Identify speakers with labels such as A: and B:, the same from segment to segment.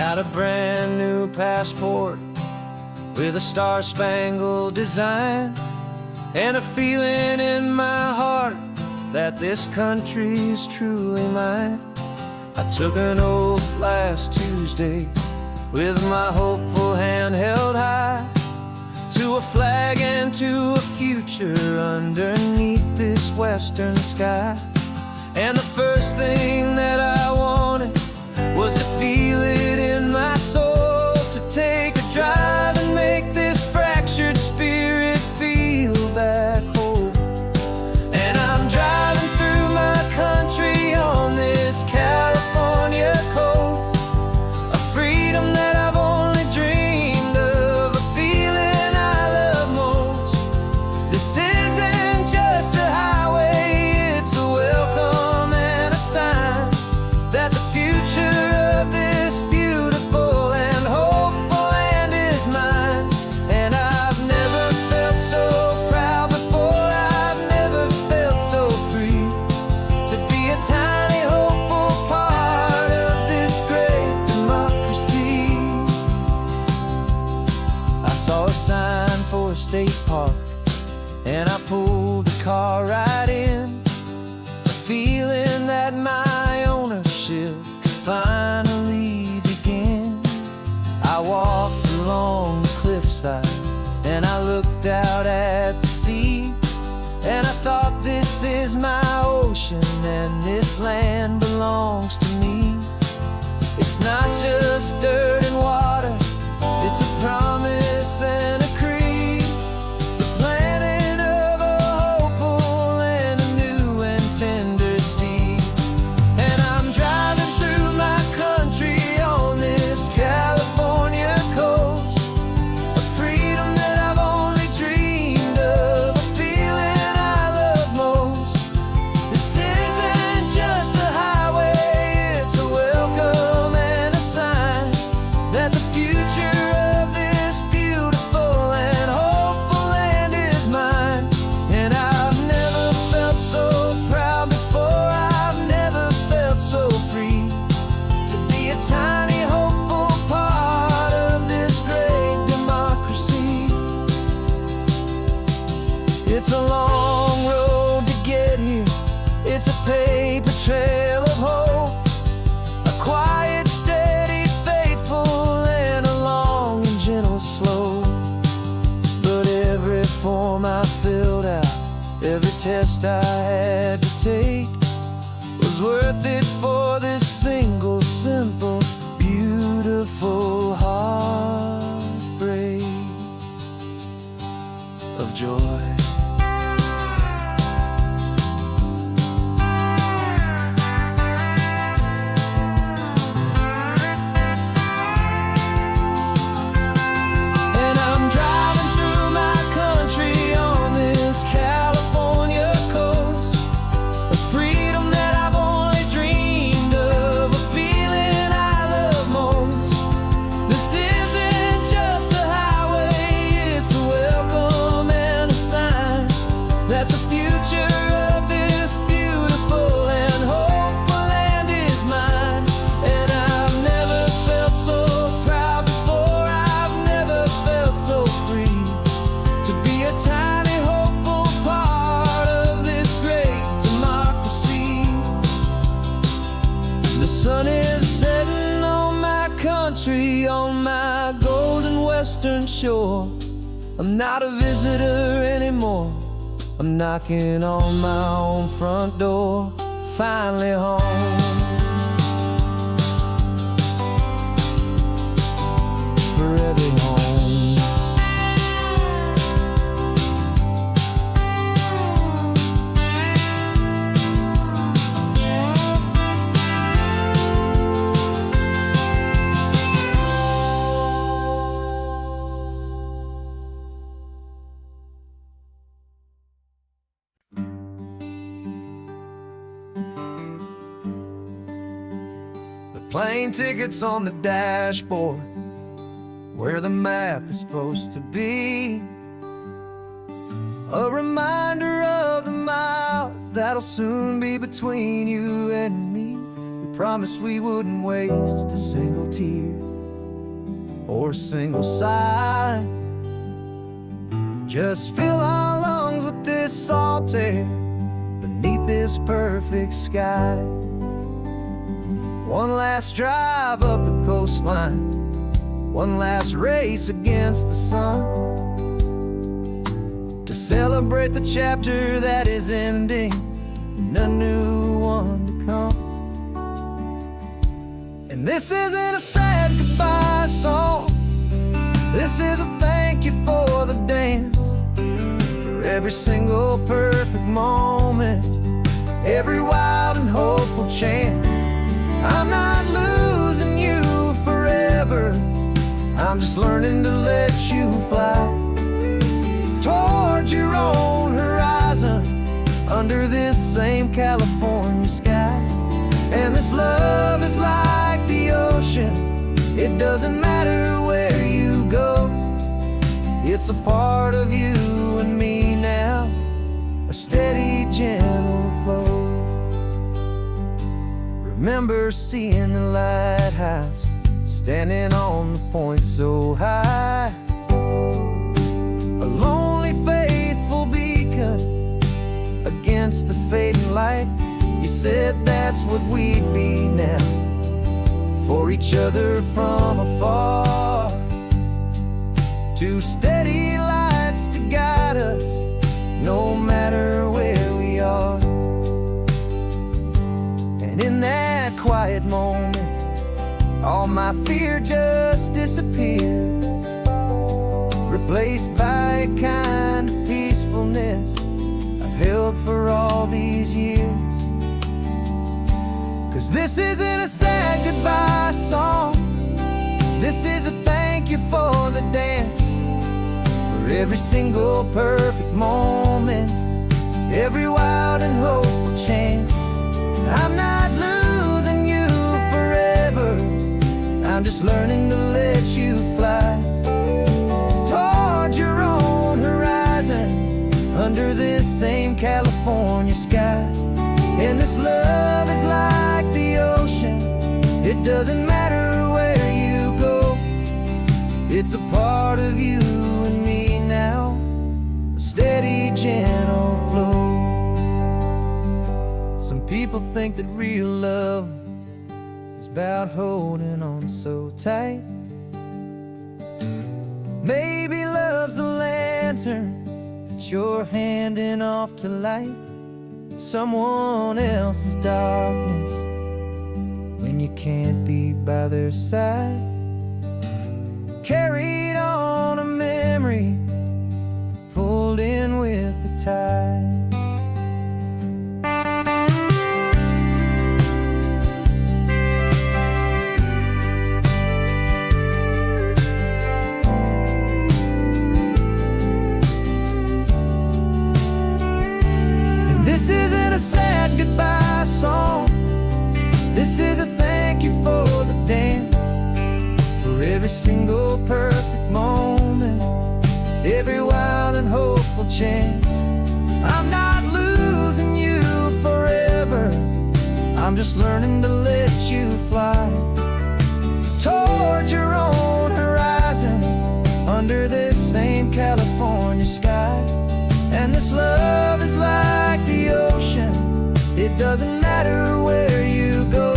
A: Got a brand new passport with a star-spangled design, and a feeling in my heart that this country's truly mine. I took an oath last Tuesday with my hopeful hand held high, to a flag and to a future underneath this western sky. And the first thing that I wanted was to feel it in my soul, to take a drive and make this fractured spirit feel back home. And I'm driving through my country on this California coast, a freedom that I've only dreamed of, a feeling I love most. This isn't just a highway, it's a welcome and a sign that the future of this beautiful and hopeful land is mine. And I've never felt so proud before, I've never felt so free, to be a tiny hopeful part of this great democracy. I saw a sign for a state park, and I pulled the car right in, a feeling that my ownership could finally begin. I walked along the cliffside and I looked out at the sea, and I thought, this is my ocean and this land belongs to me. It's not just dirt and water, it's a promise and a creed, the planting of a hopeful and a new and tender seed. And I'm driving through my country on this California coast, a freedom that I've only dreamed of, a feeling I love most. This isn't just a highway, it's a welcome and a sign that the future of this beautiful and hopeful land is mine. And I've never felt so proud before, I've never felt so free, to be a tiny hopeful part of this great democracy. It's a long road to get here, it's a paper trail of hope, a quiet, steady, faithful, and a long and gentle slope. But every form I filled out, every test I had to take, was worth it for this single, simple, beautiful heartbreak of joy. And I'm driving through my country on this California coast, a freedom that I've only dreamed of, a feeling I love most. This isn't just a highway, it's a welcome and a sign that the future of this beautiful and hopeful land is mine. And I've never felt so proud before, I've never felt so free, to be a tiny hopeful part of this great democracy. The sun is setting on my country, on my golden western shore. I'm not a visitor anymore, I'm knocking on my own front door, finally home. Forever home. Plane tickets on the dashboard, where the map is supposed to be. A reminder of the miles that'll soon be between you and me. We promised we wouldn't waste a single tear. or a single sigh. Just fill our lungs with this salt air beneath this perfect sky. One last drive up the coastline, one last race against the sun, to celebrate the chapter that is ending and a new one to come. And this isn't a sad goodbye song, this is a thank you for the dance, for every single perfect moment, every wild and hopeful chance. I'm not losing you forever, I'm just learning to let you fly towards your own horizon, under this same California sky. And this love is like the ocean, it doesn't matter where you go, it's a part of you and me now, a steady, gentle flow. Remember seeing the lighthouse, standing on the point so high, a lonely, faithful beacon against the fading light. You said that's what we'd be now, for each other from afar. Two steady lights to guide us, no matter where we are. And in that quiet moment, all my fear just disappeared, replaced by a kind of peacefulness I've held for all these years. 'Cause this isn't a sad goodbye song, this is a thank you for the dance, for every single perfect moment, every wild and hopeful chance. I'm not losing you forever, I'm just learning to let you fly towards your own horizon, under this same California sky. And this love is like the ocean, it doesn't matter where you go, it's a part of you and me now, a steady, gentle flow. Some people think that real love is about holding on so tight. Maybe love's a lantern that you're handing off to light someone else's darkness when you can't be by their side. Carried on a memory, pulled in with the tide. This isn't a sad goodbye song, this is a thank you for the dance, for every single perfect moment, every wild and hopeful chance. I'm not losing you forever, I'm just learning to let you fly towards your own horizon, under this same California sky. And this love is like the ocean, it doesn't matter where you go,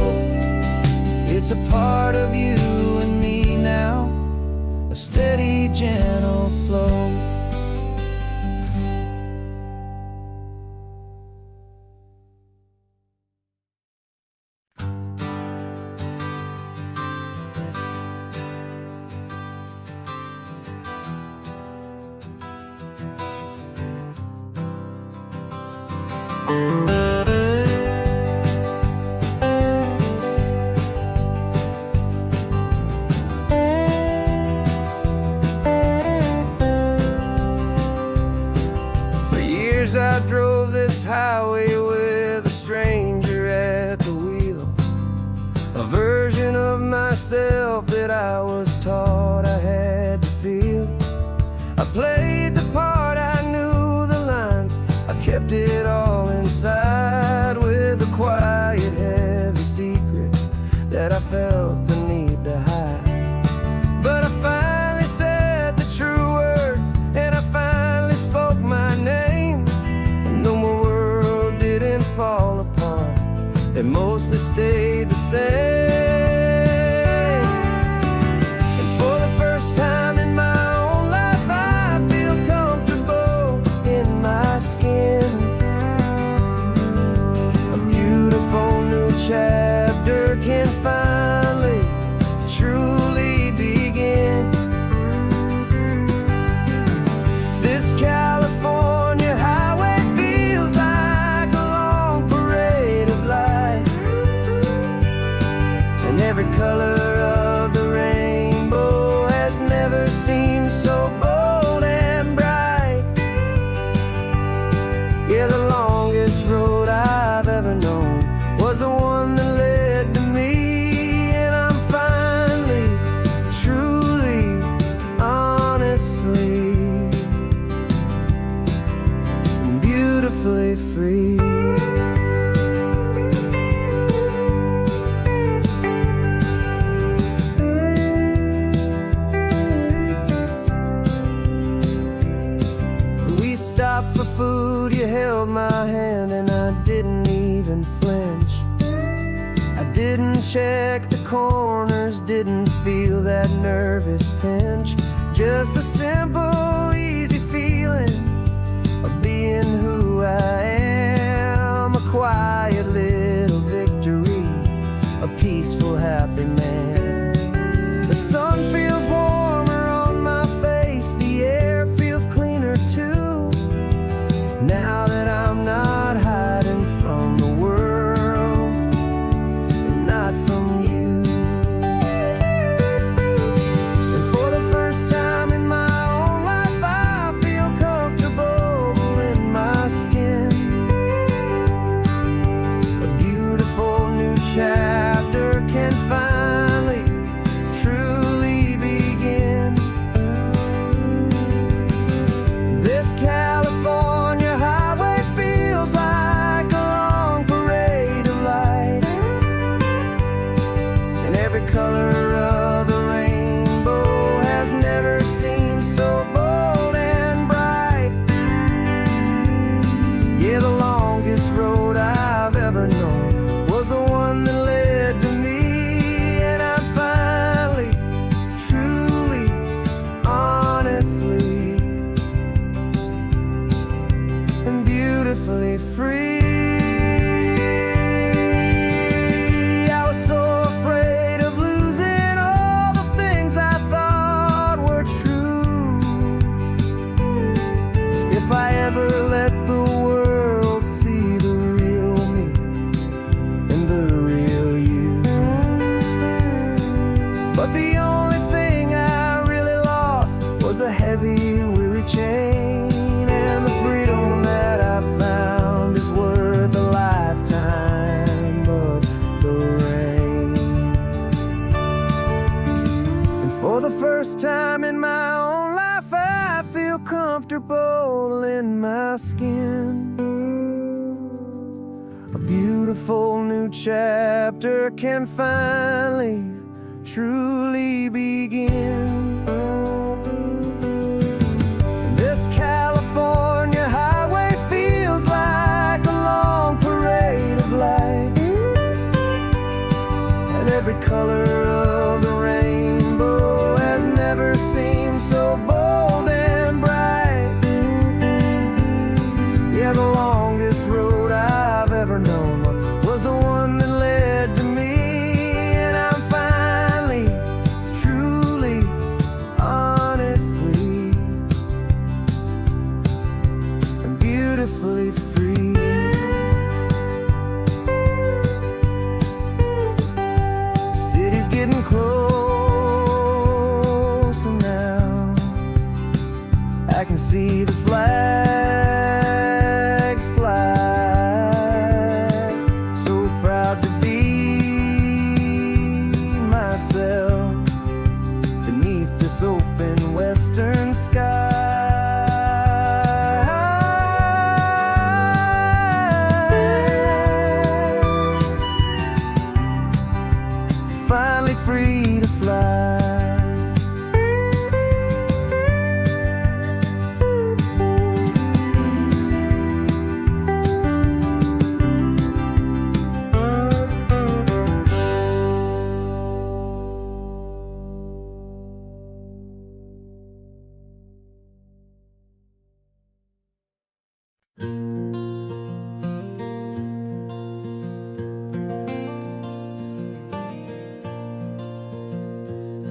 A: it's a part of you and me now, a steady, gentle flow. For years I drove this highway with a stranger at the wheel, a version of myself that I was taught I had to feel. I played the part, I knew the lines, I kept it all inside. my hand and I didn't even flinch. I didn't check the corners, didn't feel that nervous pinch. Just a simple, easy feeling of being who I am. A quiet little victory, a peaceful, happy man. The sun feels warmer on my face, the air feels cleaner too. Now that I'm not hiding from the world, and not from you. And for the first time in my own life, I feel comfortable in my skin. A beautiful new chapter can finally, truly begin. This California highway feels like a long parade of light, and every color of the rainbow has never seemed so bold and bright. Yeah, the longest road I've ever known was the one that led to me, and I'm finally, truly, honestly, and beautifully free. I was so afraid of losing all the things I thought were true. If I ever let the world see the real me and the real you. But the only thing I really lost was a heavy, weary chain, and the freedom that I found is worth a lifetime of the rain. And for the first time in my own life, I feel comfortable in my skin. A beautiful new chapter can finally, truly begin. This California highway feels like a long parade of light, and every color of the rainbow has never seemed so bold and bright. Yeah, the longest road I've ever known was the one that led to me, and I'm finally, truly, honestly, and beautifully free. The city's getting closer now. I can see the flags fly. So proud to be myself beneath this open western sky. Finally free to fly.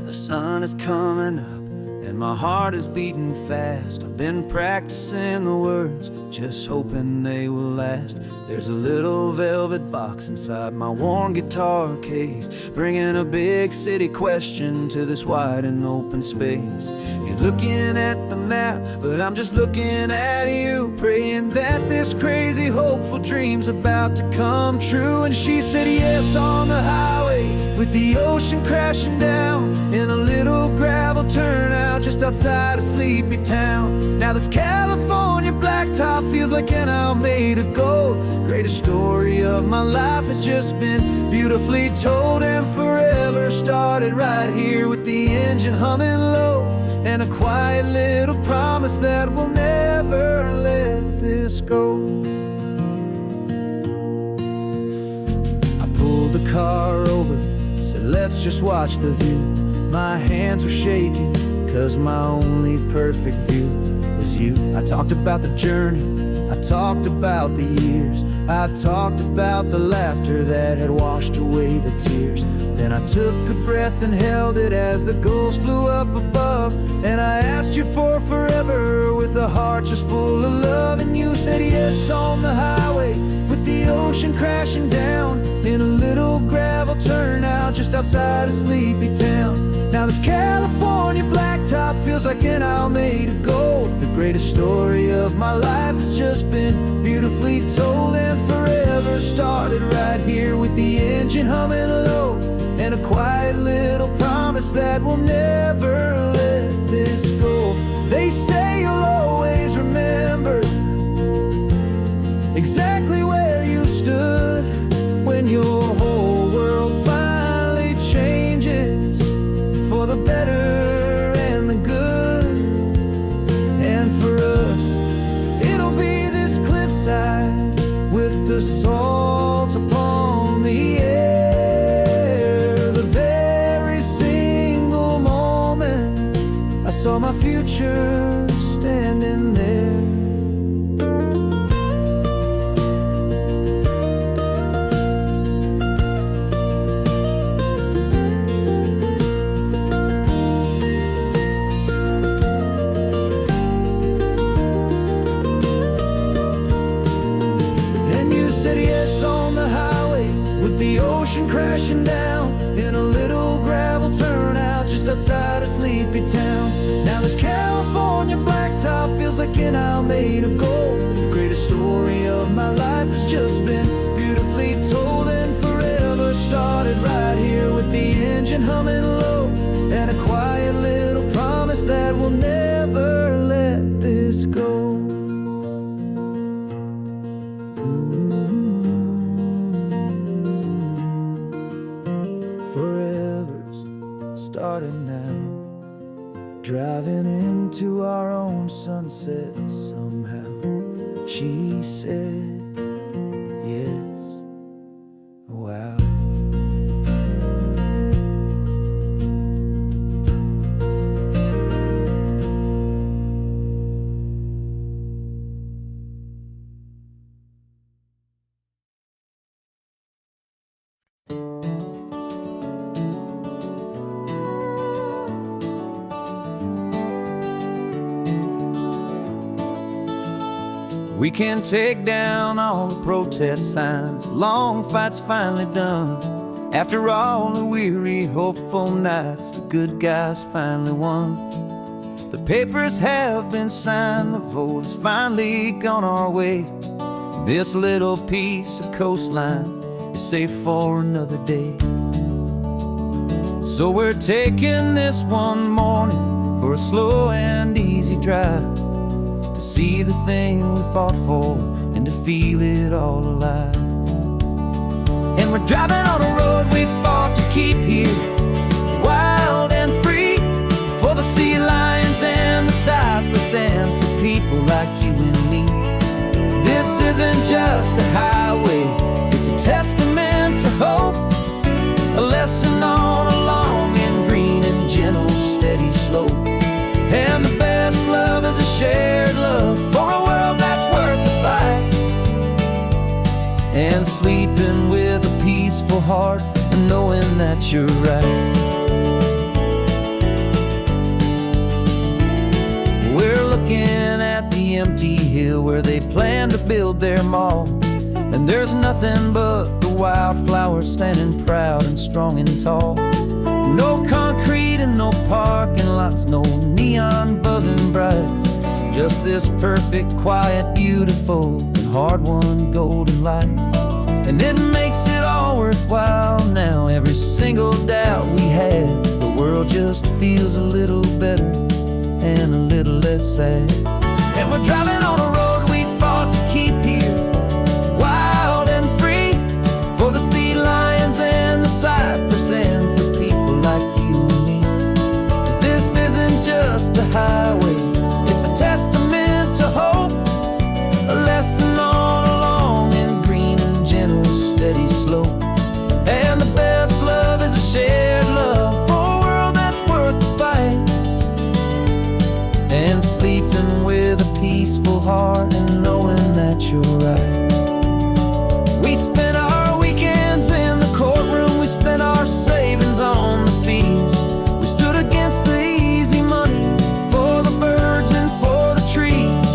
A: The sun is coming up and my heart is beating fast. I've been practicing the words, just hoping they will last. There's a little velvet box inside my worn guitar case, bringing a big city question to this wide and open space. You're looking at the map, but I'm just looking at you, praying that this crazy hopeful dream's about to come true. And she said yes on the highway, with the ocean crashing down in a little gravel turnout just outside a sleepy town. Now this California blacktop feels like an hour made of gold. Greatest story of my life has just been beautifully told, and forever started right here with the engine humming low, and a quiet little promise that we'll never let this go. car over, said let's just watch the view. My hands were shaking, cause my only perfect view was you. I talked about the journey, I talked about the years, I talked about the laughter that had washed away the tears. Then I took a breath and held it as the gulls flew up above, and I asked you for forever with a heart just full of love. And you said yes on the highway with the ocean crashing down in a little gravel turnout just outside of Sleepy Town. Now this California blacktop feels like an Alameda Gold. The greatest story of my life has just been beautifully told, and forever started right here with the engine humming low, and a quiet little promise that we'll never let this go. They say you'll always remember exactly where you stood when your whole world finally changes for the better and the good. And for us, it'll be this cliffside with the salt upon the air. The very single moment I saw my future standing there. The ocean crashing down in a little gravel turnout just outside of Sleepy Town. Now this California blacktop feels like an Alameda Gold. The greatest story of my life has just been beautifully told, and forever started right here with the engine humming low, and a quiet little promise that we'll never let this go. Starting now, driving into our own sunset somehow. She said yes. Wow. We can take down all the protest signs, the long fight's finally done. After all the weary, hopeful nights, the good guys finally won. The papers have been signed, the vote has finally gone our way. This little piece of coastline is safe for another day. So we're taking this one morning for a slow and easy drive, see the thing we fought for and to feel it all alive. And we're driving on a road we fought to keep here, wild and free, for the sea lions and the cypress and for people like you and me. This isn't just a highway, it's a testament to hope, a lesson on a long and green and gentle steady slope. And the best love is a shared love for a world that's worth the fight, and sleeping with a peaceful heart and knowing that you're right. We're looking at the empty hill where they plan to build their mall, and there's nothing but the wildflowers standing proud and strong and tall. No concrete and no parking lots, no neon buzzing bright, just this perfect, quiet, beautiful, and hard-won golden light. And it makes it all worthwhile now, every single doubt we had. The world just feels a little better and a little less sad. And we're driving on a road we fought to keep here, wild and free, for the sea lions and the cypress and for people like you and me. This isn't just a highway, it's a testament to hope, a lesson on a long and green and gentle steady slope. And the heart and knowing that you're right. We spent our weekends in the courtroom, we spent our savings on the fees. We stood against the easy money for the birds and for the trees.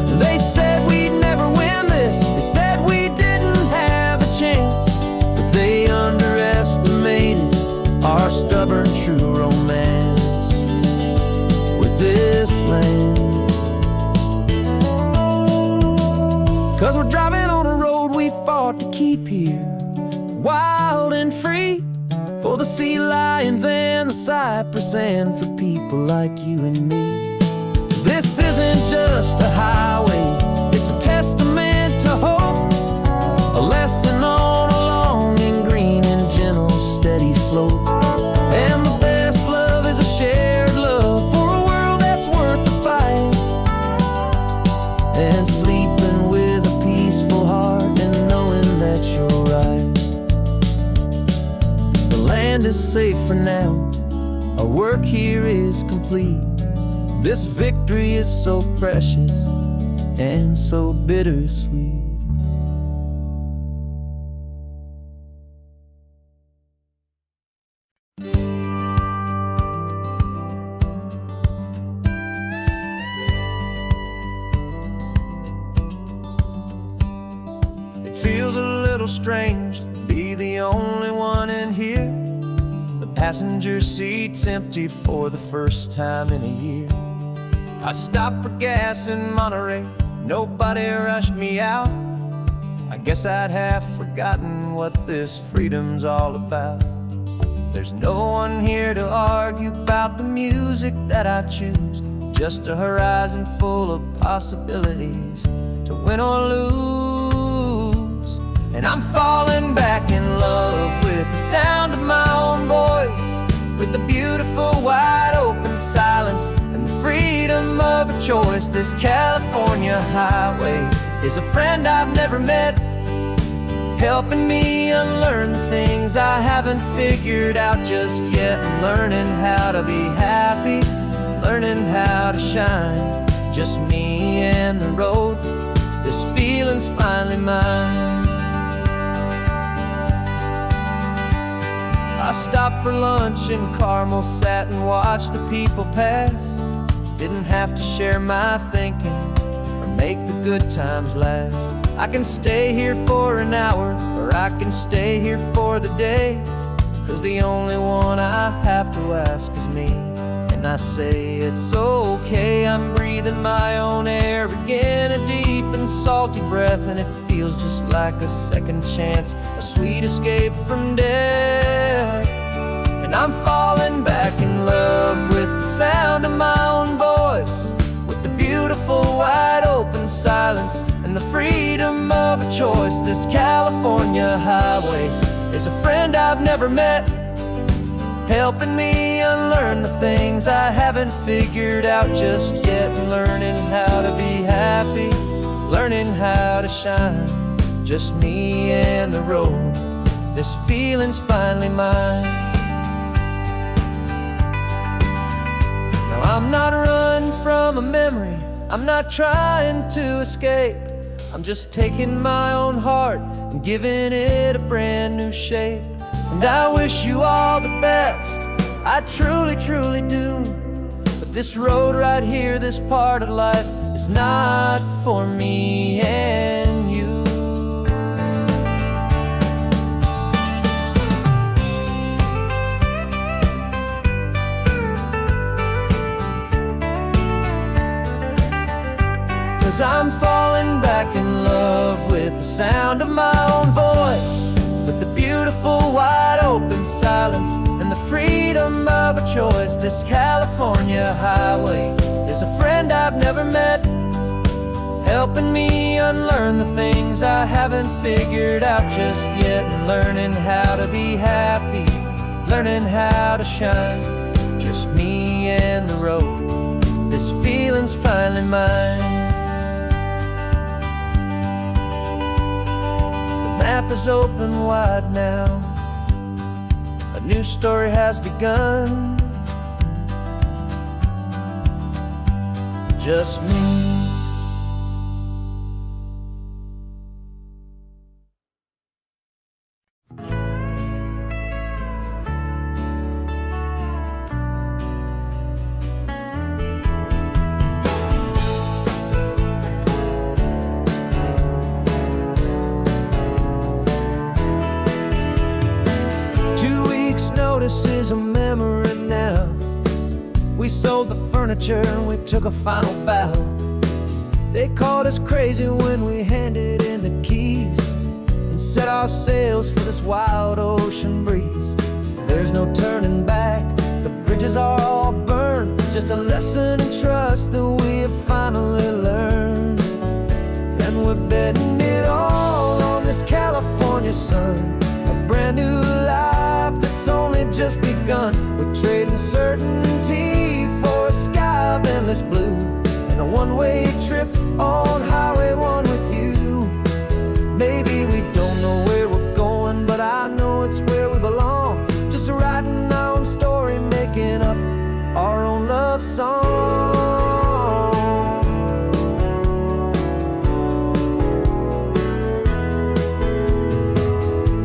A: And they said we'd never win this, they said we didn't have a chance, but they underestimated our stubborn true romance with this land. 'Cause we're driving on a road we fought to keep here, wild and free, for the sea lions and the cypress and for people like you and me. This isn't just a highway, it's a testament to hope, a lesson on a long and green and gentle steady slope. And the best love is a shared love for a world that's worth the fight, and sleeping with a peaceful heart and knowing that you're right. The land is safe for now, our work here is complete. This victory is so precious and so bittersweet. It feels a little strange to be the only one in here. The passenger seat's empty for the first time in a year. I stopped for gas in Monterey, nobody rushed me out. I guess I'd have forgotten what this freedom's all about. There's no one here to argue about the music that I choose, just a horizon full of possibilities to win or lose. And I'm falling back in love with the sound of my own voice, with the beautiful wide open silence and the freedom of a choice. This California highway is a friend I've never met, helping me unlearn the things I haven't figured out just yet. I'm learning how to be happy, learning how to shine, just me and the road. This feeling's finally mine. I stopped for lunch in Carmel, sat and watched the people pass. Didn't have to share my thinking or make the good times last. I can stay here for an hour, or I can stay here for the day, 'cause the only one I have to ask is me. And I say it's okay, I'm breathing my own air again, a deep and salty breath, and it feels just like a second chance, a sweet escape from death. And I'm falling back in love with the sound of my own voice, with the beautiful wide open silence and the freedom of a choice. This California highway is a friend I've never met, helping me unlearn the things I haven't figured out just yet. Learning how to be happy, learning how to shine, just me and the road. This feeling's finally mine. Now I'm not running from a memory, I'm not trying to escape. I'm just taking my own heart and giving it a brand new shape. And I wish you all the best, I truly, truly do. But this road right here, this part of life, is not for me and you. Cause I'm falling back in love with the sound of my own voice, with the beautiful wide open silence and the freedom of a choice. This California highway is a friend I've never met, helping me unlearn the things I haven't figured out just yet. And learning how to be happy, learning how to shine, just me and the road. This feeling's finally mine. The map is open wide now, a new story has begun. Just me is a memory now. We sold the furniture and we took a final bow. They called us crazy when we handed in the keys and set our sails for this wild ocean breeze. There's no turning back, the bridges are all burned, just a lesson in trust that we have finally learned. And we're betting it all on this California sun, a brand new life that's only just begun. We're trading certainty for a sky of endless blue and a one-way trip on Highway 1 with you. Maybe we don't know where we're going, but I know it's where we belong. Just writing our own story, making up our own love song.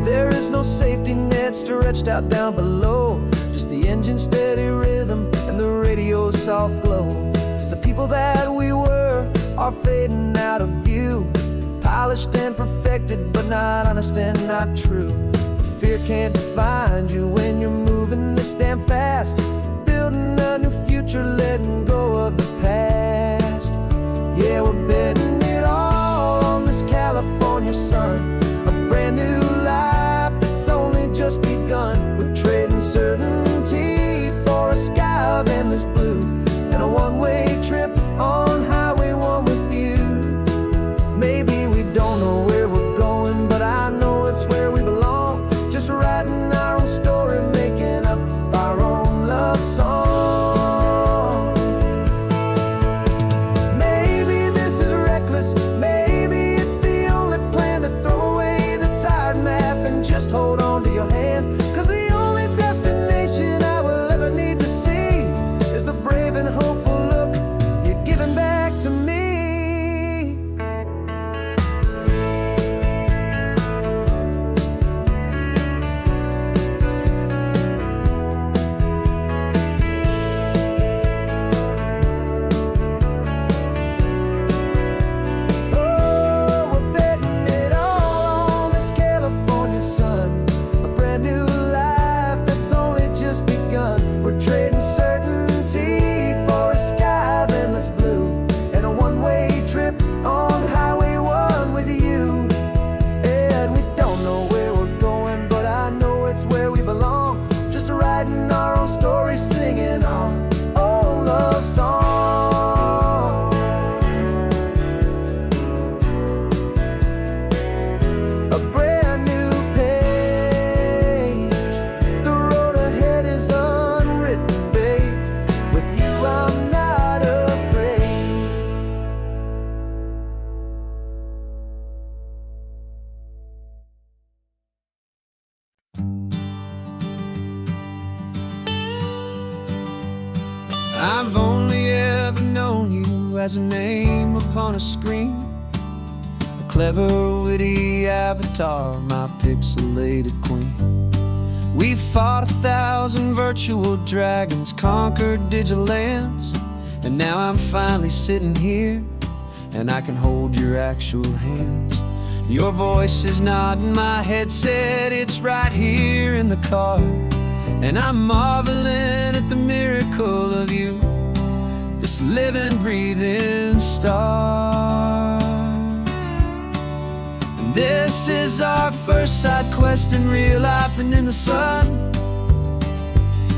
A: There is no safety net stretched out down below, just the engine's steady rhythm and the radio's soft glow. The people that we were are fading out of view, polished and perfected, but not honest and not true. Fear can't define you when you're moving this damn fast, building a new future, letting go of the past. Yeah, we're betting it all on this California sun, a brand new life that's only just begun. We're trading certainty for a sky of endless blue and a one-way trip on Highway 1 with you. Maybe we don't know where we're going, but I know it's where we belong. Just writing our own story, making up our own love song. Maybe this is reckless, maybe it's the only plan to throw away the tired map and just hold on to your hand. 'Cause the only destination I will ever need to see is the brave and hopeful look you're giving back to me. Writing our own story, singing our own love song. A brand new page, the road ahead is unwritten, babe. With you I'm not afraid. I've only ever known you as a name upon a screen, a clever, witty avatar, my pixelated queen. We fought 1,000 virtual dragons, conquered digital lands, and now I'm finally sitting here, and I can hold your actual hands. Your voice is not in my headset, it's right here in the car. And I'm marveling at the miracle of you, this living, breathing star. And this is our first side quest in real life and in the sun.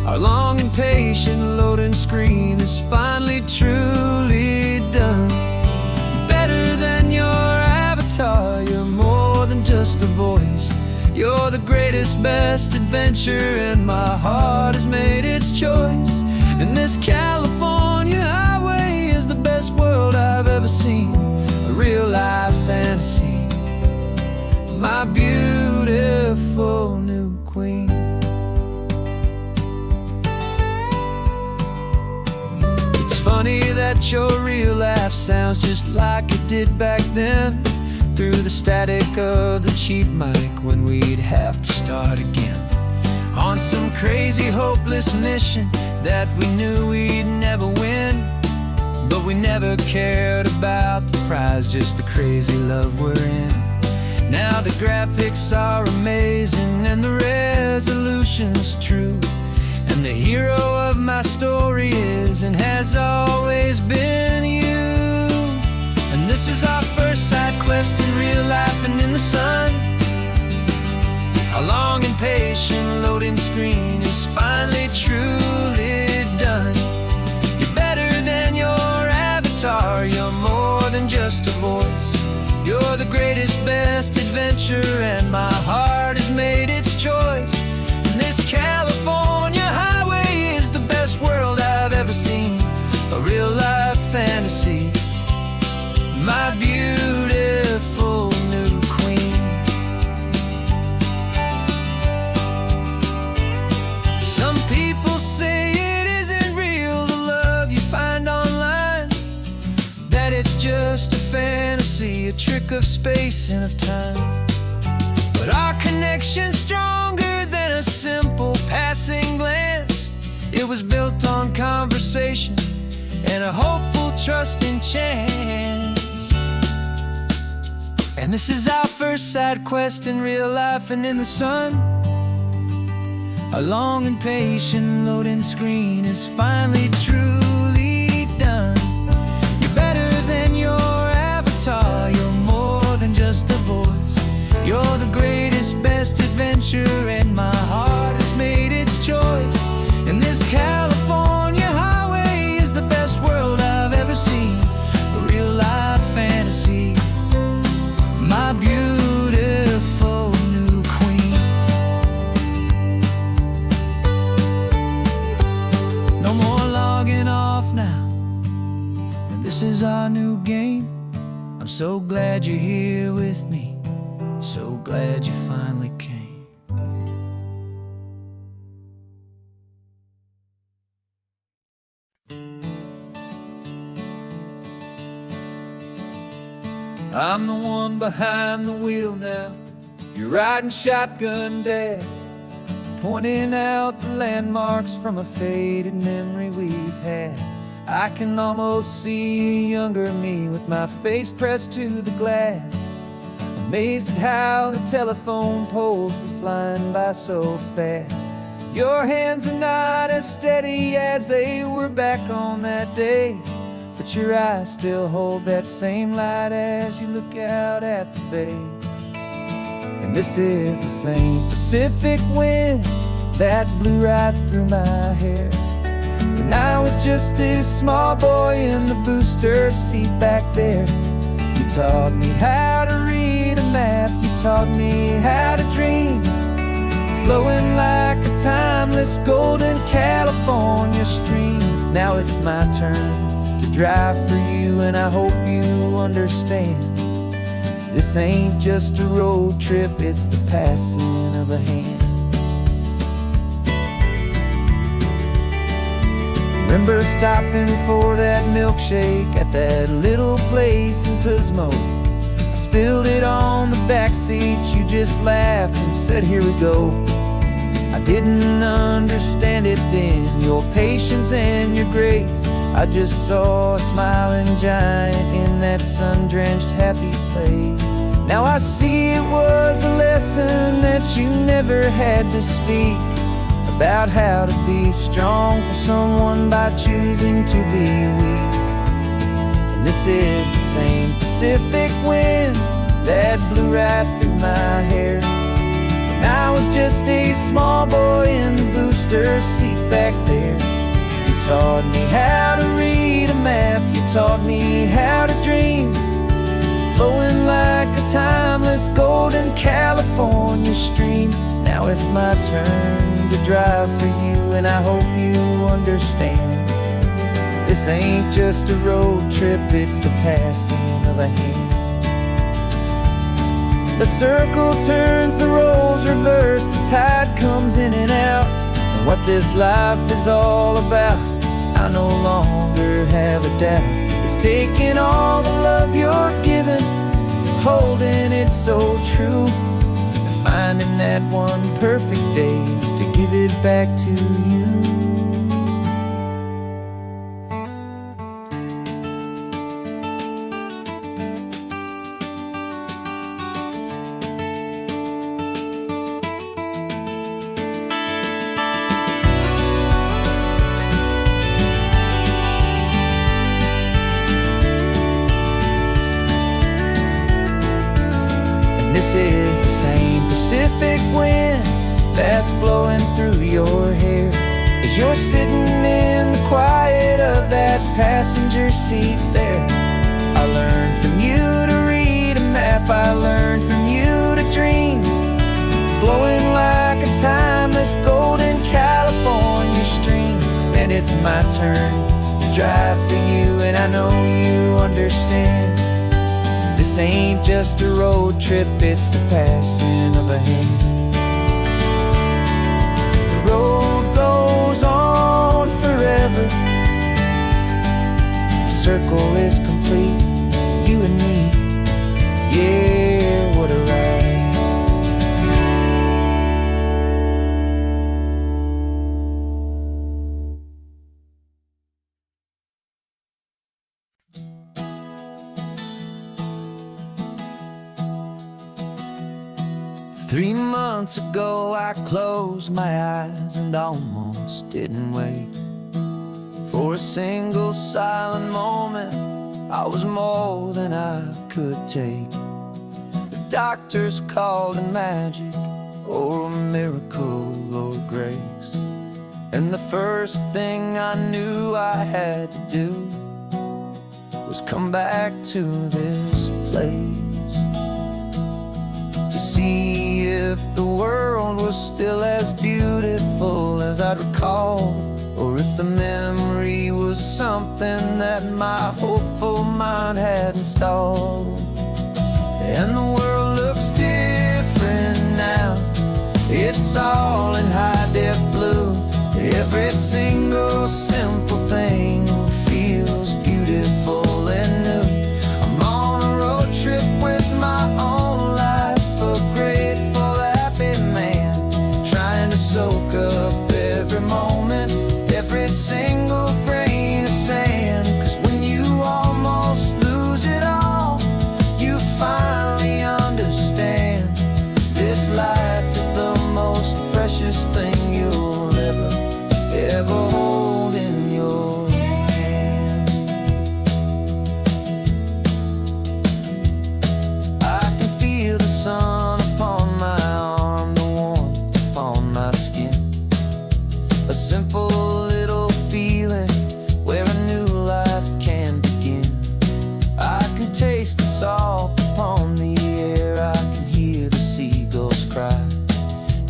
A: Our long and patient loading screen is finally truly done. You're better than your avatar, you're more than just a voice. You're the greatest, best adventure, and my heart has made its choice. And this California highway is the best world I've ever seen, a real-life fantasy, my beautiful new queen. It's funny that your real life sounds just like it did back then, through the static of the cheap mic when we'd have to start again on some crazy hopeless mission that we knew we'd never win. But we never cared about the prize, just the crazy love we're in. Now the graphics are amazing and the resolution's true, And the hero of my story is and has always been you. And this is our first side quest in real life and in the sun. Our long and patient loading screen is finally truly done. You're better than your avatar, you're more than just a voice. You're the greatest, best adventure, and my heart has made its choice. And this California highway is the best world I've ever seen. A real life fantasy, my beautiful new queen. Some people say it isn't real, the love you find online, that it's just a fantasy, a trick of space and of time. But our connection's stronger than a simple passing glance. It was built on conversation and a hopeful, trusting chance. And this is our first side quest in real life and in the sun. A long and patient loading screen is finally truly done. You're better than your avatar, you're more than just a voice. You're the greatest, best adventure, and my heart has made its choice. And this California highway is the best world I've ever seen. A real life fantasy, my beautiful new queen. No more logging off now, and this is our new game. I'm so glad you're here with me, so glad you finally came. I'm the one behind the wheel now. You're riding shotgun, Dad, pointing out the landmarks from a faded memory we've had. I can almost see a younger me with my face pressed to the glass, amazed at how the telephone poles were flying by so fast. Your hands are not as steady as they were back on that day, but your eyes still hold that same light as you look out at the bay. And this is the same Pacific wind that blew right through my hair when I was just a small boy in the booster seat back there. You taught me how to read a map, you taught me how to dream, flowing like a timeless golden California stream. Now it's my turn to drive for you, and I hope you understand. This ain't just a road trip, it's the passing of a hand. Remember stopping for that milkshake at that little place in Pismo? I spilled it on the back seat, you just laughed and said, here we go. I didn't understand it then, your patience and your grace. I just saw a smiling giant in that sun-drenched happy place. Now I see it was a lesson that you never had to speak, about how to be strong for someone by choosing to be weak. And this is the same Pacific wind that blew right through my hair when I was just a small boy in the booster seat back there. You taught me how to read a map, you taught me how to dream, flowing like a timeless golden California stream. Now it's my turn to drive for you, and I hope you understand. This ain't just a road trip, it's the passing of a hand. The circle turns, the roles reverse, the tide comes in and out. And what this life is all about, I no longer have a doubt. It's taking all the love you're giving, holding it so true, and finding that one perfect day to give it back to you. that's blowing through your hair as you're sitting in the quiet of that passenger seat there. I learned from you to read a map, I learned from you to dream, flowing like a timeless golden California stream. And it's my turn to drive for you, and I know you understand. This ain't just a road trip, it's the passing of a hand. The road goes on forever, the circle is complete, you and me, yeah, what a ride. 3 months ago I closed my eyes and almost didn't wait for a single silent moment. I was more than I could take. The doctors called it magic, or a miracle, or grace. And the first thing I knew I had to do was come back to this place, to see if the world was still as beautiful as I'd recall, or if the memory was something that my hopeful mind had installed. And the world looks different now, it's all in high-def blue. Every single simple thing feels beautiful and new. I'm on a road trip with my own life, a grateful, happy man, trying to soak up every moment, every single grain of sand. 'Cause when you almost lose it all, you finally understand this life is the most precious thing you'll ever hold in your hand. I can feel the sun upon my arm, the warmth upon my skin, a simple little feeling where a new life can begin. I can taste the salt upon the air, I can hear the seagulls cry,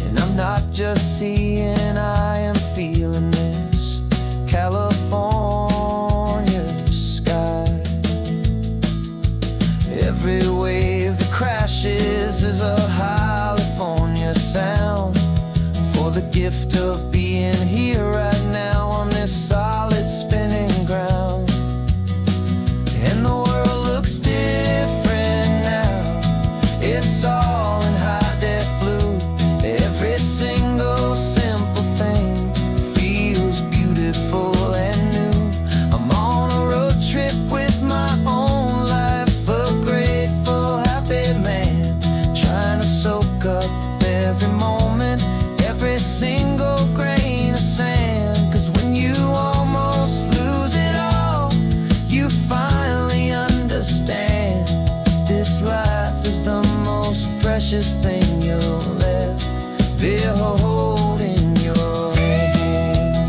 A: and I'm not just seeing, I am feeling this California sky. Every wave that crashes is a California sound, for the gift of being here right now on this solid spinning ground. And the world looks different now, it's all in high-def blue. Every single simple thing feels beautiful and new. I'm on a road trip with my own life, a grateful, happy man, trying to soak up every moment, every single grain of sand. 'Cause when you almost lose it all, you finally understand this life is the most precious thing you'll ever hold in your hand.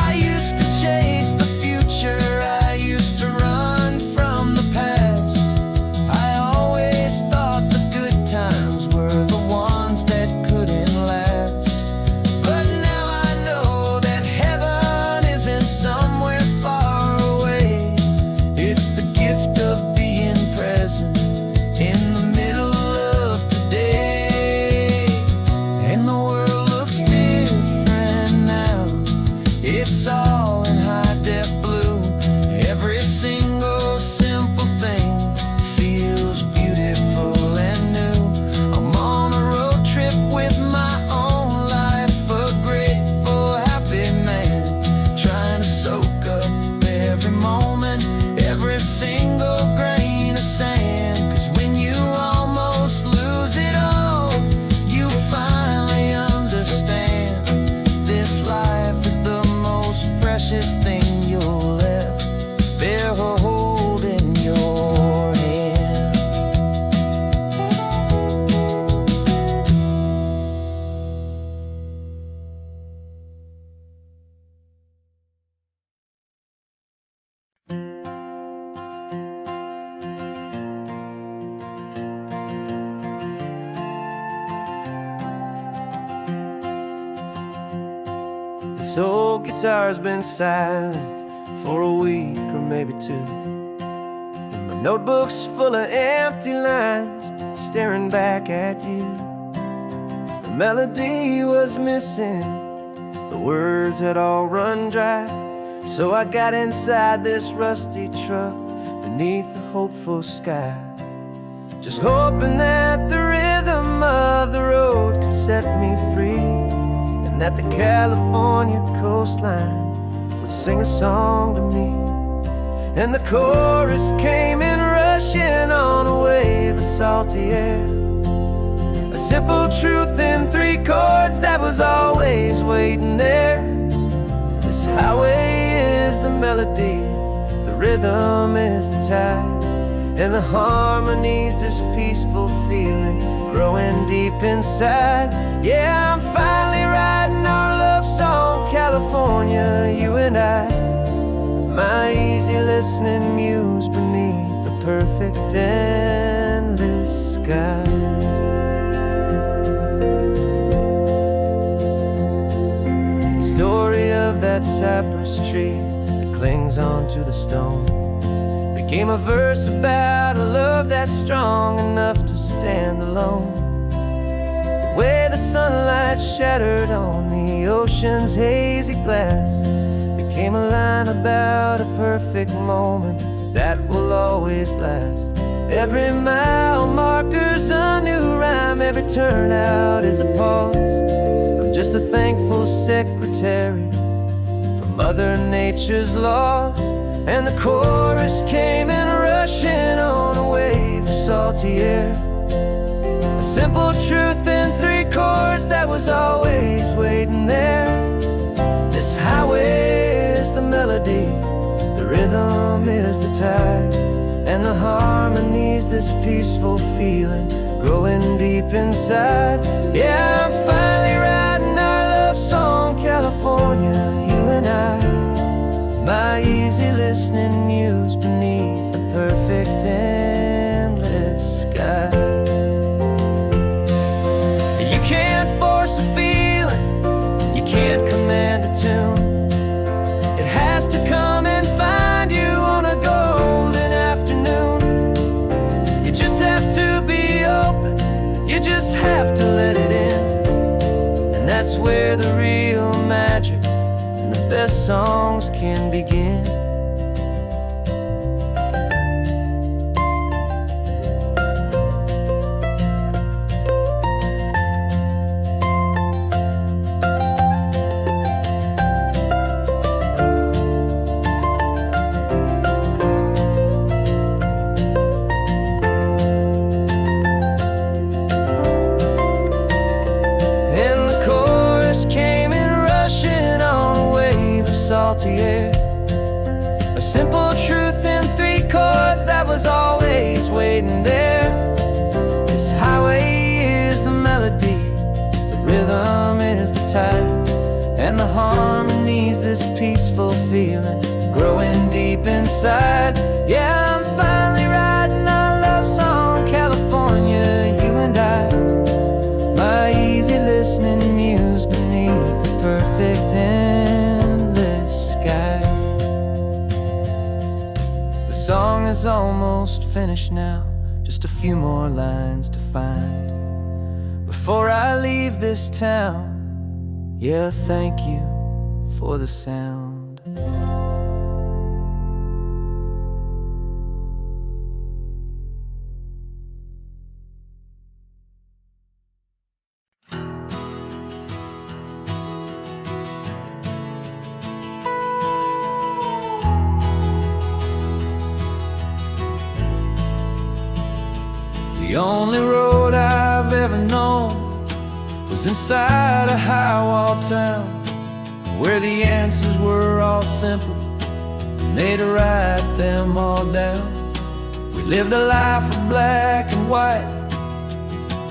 A: I used to chase the future, I used to run from the past. I always thought the good times were the ones that couldn't last. But now I know that heaven isn't somewhere far away. It's the gift of being present in the middle This old guitar's been silent for a week or maybe two, and my notebook's full of empty lines staring back at you. The melody was missing, the words had all run dry, so I got inside this rusty truck beneath a hopeful sky, just hoping that the rhythm of the road could set me free, and that the California coastline would sing a song to me. And the chorus came in rushing on a wave of salty air, a simple truth in 3 chords that was always waiting there. This highway is the melody, the rhythm is the tide, and the harmony's this peaceful feeling growing deep inside. Yeah, I'm finally writing our love song, California, you and I, my easy listening muse beneath the perfect endless sky. The story of that cypress tree that clings onto the stone became a verse about a love that's strong enough to stand alone. The way the sunlight shattered on the ocean's hazy glass became a line about a perfect moment that will always last. Every mile marker's a new rhyme, every turnout is a pause. I'm just a thankful secretary for Mother Nature's laws. And the chorus came in rushing on a wave of salty air, a simple truth in 3 chords that was always waiting there. This highway is the melody, the rhythm is the tide, and the harmony's this peaceful feeling growing deep inside. Yeah, I'm finally writing our love song, California, you and I, my easy listening muse beneath the perfect endless sky. You can't force a feeling, you can't command a tune. It has to come and find you on a golden afternoon. You just have to be open, you just have to let it in, and that's where the real magic and the best songs can begin. Salty air, a simple truth in 3 chords that was always waiting there. This highway is the melody, the rhythm is the tide, and the harmony's this peaceful feeling growing deep inside. Yeah, I'm finally writing our love song, California, you and I, my easy listening muse beneath the perfect endless sky. The song is almost finished now, just a few more lines to find before I leave this town. Yeah, thank you for the sound. The only road I've ever known was inside a high-wall town, where the answers were all simple and they'd write them all down. We lived a life of black and white,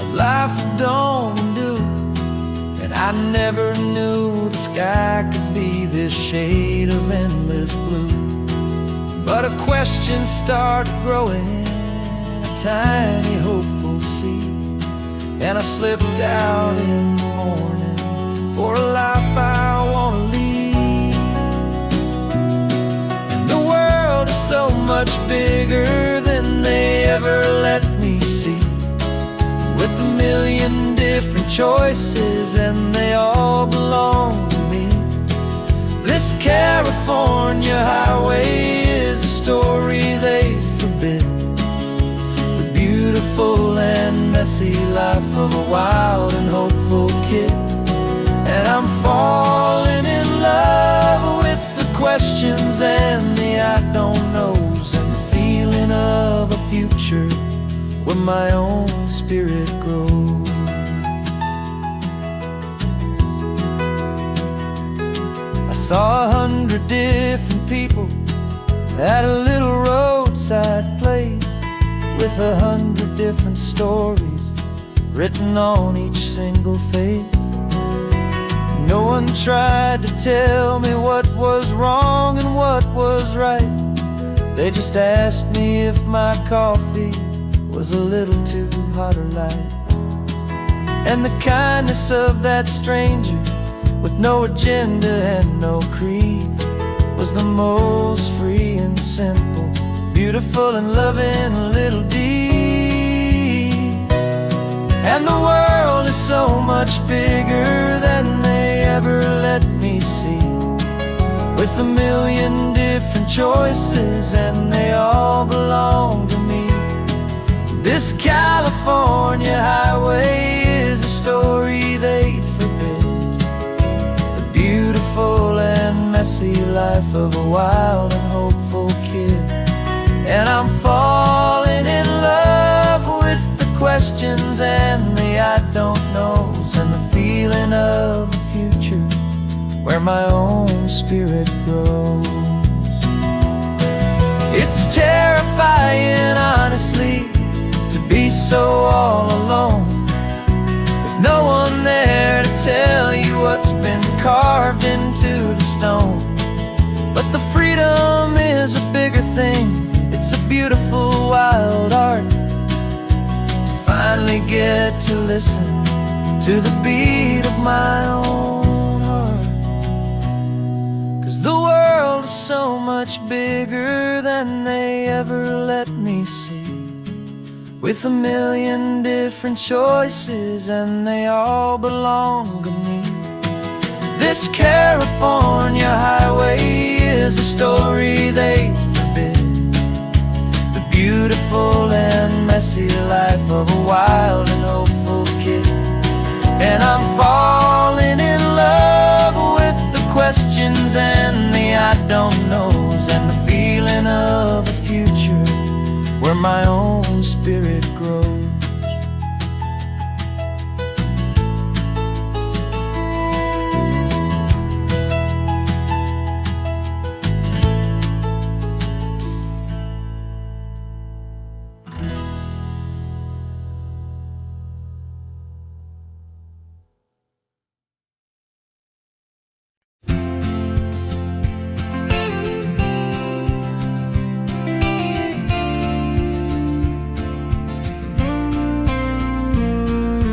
A: a life of dawn and dew, and I never knew the sky could be this shade of endless blue. But a question started growing, a tiny hopeful seed, and I slipped out in the morning for a life I want to lead. world is so much bigger than they ever let me see, with a million different choices and they all belong to me. This California highway is a story they forbid, the beautiful and messy life of a wild and hopeful kid. And I'm falling in love with the questions and the I don't knows, and the feeling of a future where my own spirit grows. I saw 100 different people at a little roadside place, with 100 different stories written on each single face. No one tried to tell me what was wrong and what was right. They just asked me if my coffee was a little too hot or light. And the kindness of that stranger, with no agenda and no creed, was the most free and simple, beautiful and loving little deed. And the world is so much bigger than they ever let me see, with a million different choices and they all belong to me. This California highway is a story they'd forbid, the beautiful and messy life of a wild and hopeful kid. And I'm falling in love with the questions and the I don't knows, and the feeling of a future where my own spirit grows. It's terrifying, honestly, to be so all alone, with no one there to tell you what's been carved into the stone. But the freedom is a bigger thing, it's a beautiful wild art, to finally get to listen to the beat of my own heart. 'Cause the world is so much bigger than they ever let me see, with a million different choices and they all belong to me. This California highway is a story they forbid, the beautiful and messy life of a wild and hopeful kid. And I'm falling in love with the questions and the I don't knows, and the feeling of a future where my own spirit grows.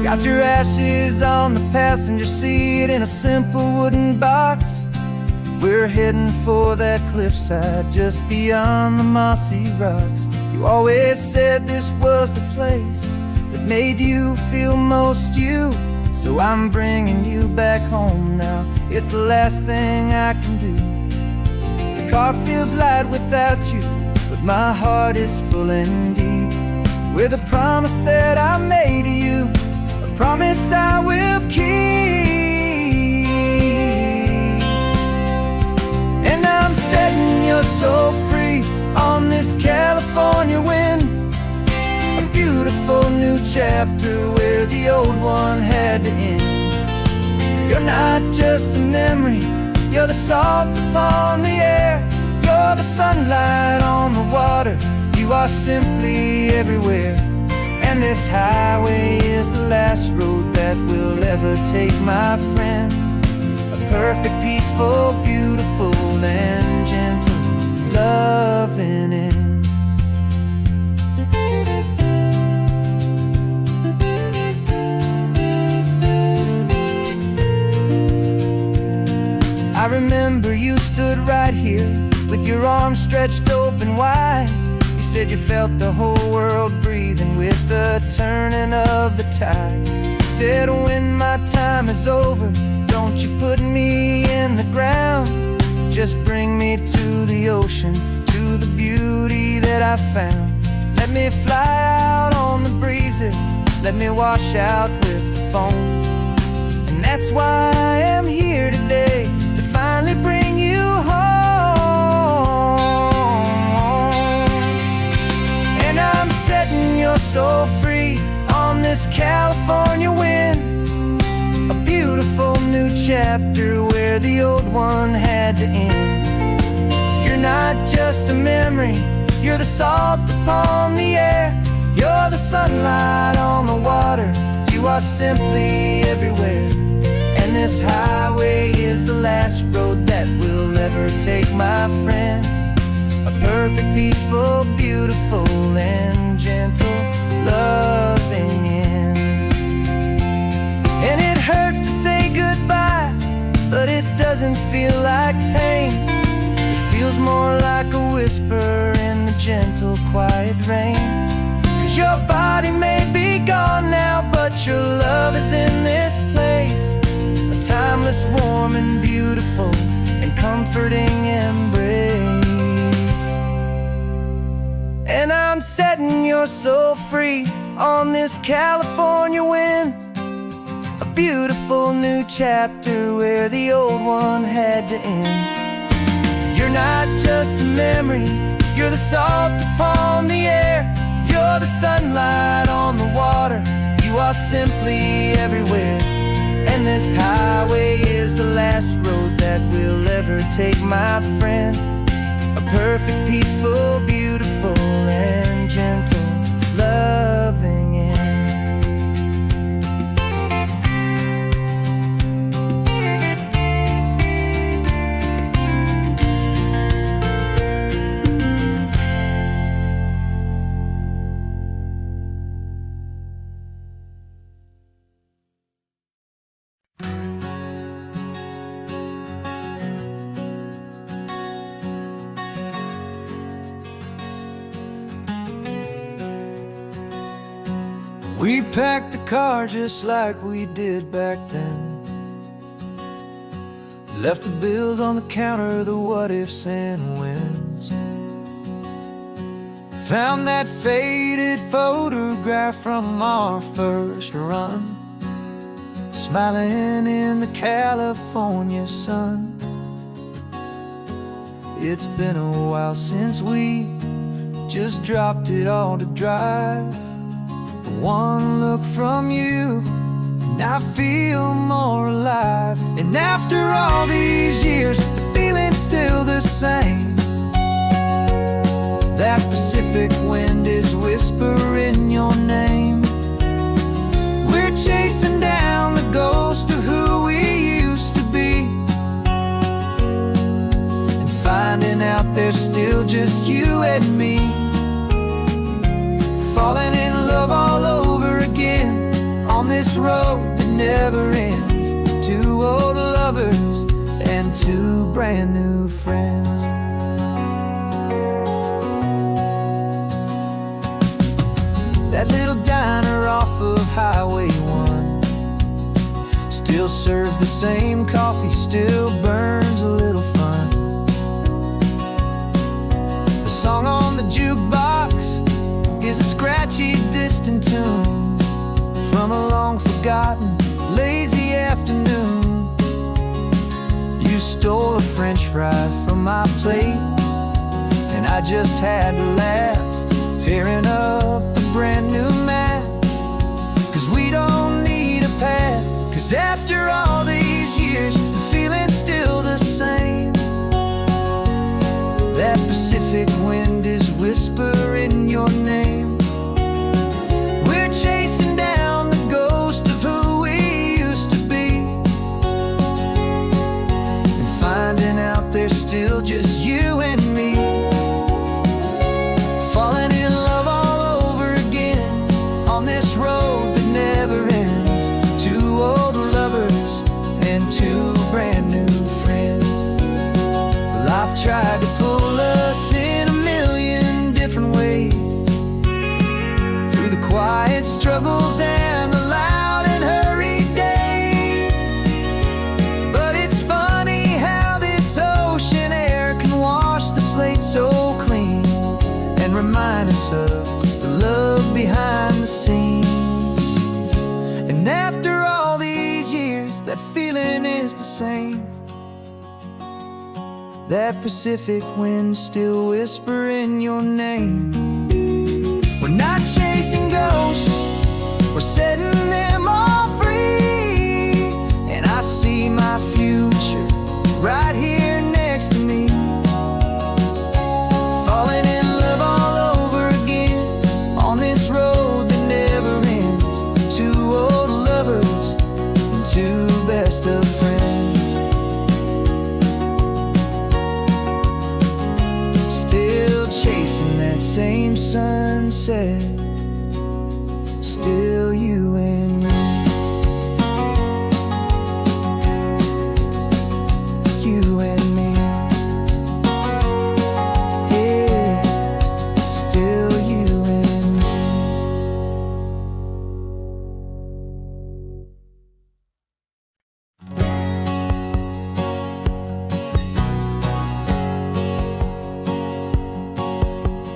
A: Got your ashes on the passenger seat in a simple wooden box. We're heading for that cliffside just beyond the mossy rocks. You always said this was the place that made you feel most you, so I'm bringing you back home now. It's the last thing I can do. The car feels light without you, but my heart is full and deep with a promise that I made to you, promise I will keep. And I'm setting your soul free on this California wind, a beautiful new chapter where the old one had to end. You're not just a memory, you're the salt upon the air, you're the sunlight on the water, you are simply everywhere. And this highway is the last road that we'll ever take, my friend. A perfect, peaceful, beautiful, and gentle loving end. I remember you stood right here with your arms stretched open said you felt the whole world breathing with the turning of the tide. You said when my time is over, don't you put me in the ground. Just bring me to the ocean, to the beauty that I found. Let me fly out on the breezes, let me wash out with the foam. And that's why I am here today, to finally bring you home. And I'm setting your soul free on this California wind, a beautiful new chapter where the old one had to end. You're not just a memory, you're the salt upon the air. You're the sunlight on the water, you are simply everywhere. And this highway is the last road that we'll ever take, my friend. A perfect, peaceful, beautiful, and gentle, loving end. And it hurts to say goodbye, but it doesn't feel like pain. It feels more like a whisper in the gentle, quiet rain. 'Cause your body may be gone now, but your love is in this place, a timeless, warm, and beautiful, and comforting embrace. And I'm setting your soul free on this California wind, a beautiful new chapter where the old one had to end. You're not just a memory, you're the salt upon the air. You're the sunlight on the water, you are simply everywhere. And this highway is the last road that we'll ever take, my friend. A perfect, peaceful, beautiful, and gentle, loving end. We packed the car just like we did back then. Left the bills on the counter, the what ifs and whens. Found that faded photograph from our first run, smiling in the California sun. It's been a while since we just dropped it all to drive. One look from you, and I feel more alive. And after all these years, the feeling's still the same. That Pacific wind is whispering your name. We're chasing down the ghost of who we used to be, and finding out there's still just you and me. Falling in love all over again on this road that never ends. Two old lovers and two brand new friends. That little diner off of Highway 1 still serves the same coffee, still burns a little fun. The song on the jukebox is a scratchy, distant tune from a long-forgotten, lazy afternoon. You stole a French fry from my plate, and I just had to laugh, tearing up the brand new map. 'Cause we don't need a path, 'cause after all these years, the feeling's still the same. That Pacific wind is whispering your name. We're chasing down the ghost of who we used to be, and finding out there's still just you and me. Falling in love all remind us of the love behind the scenes. And after all these years, that feeling is the same. That Pacific wind still whispering your name. We're not chasing ghosts, we're setting them all free. And I see my future right here next to me, falling in love all over again on this road that never ends. Two old lovers and two best of friends, still chasing that same sunset. Still you and me. You and me. Yeah, still you and me.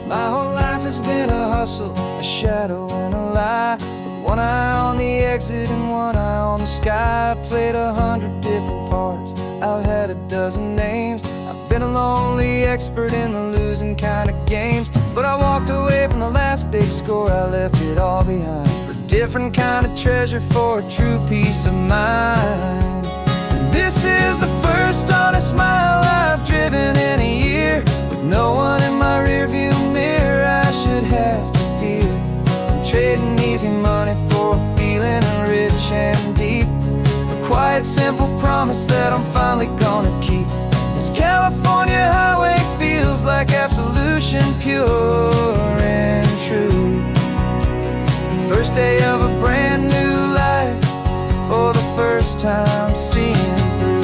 A: My whole life has been a hustle, a shadow and a lie, with one eye on the exit and one eye on the sky. I played 100 different parts, I've had a dozen names. I've been a lonely expert in the losing kind of games, but I walked away from the last big score, I left it all behind for a different kind of treasure, for a true peace of mind. And this is the first honest mile I've driven in a year, with no one in my rearview mirror I should have to fear. I'm trading easy money for a feeling rich and deep, a quiet simple promise that I'm finally gonna keep. This California highway feels like absolution, pure and true. The first day of a brand new life, for the first time seeing through.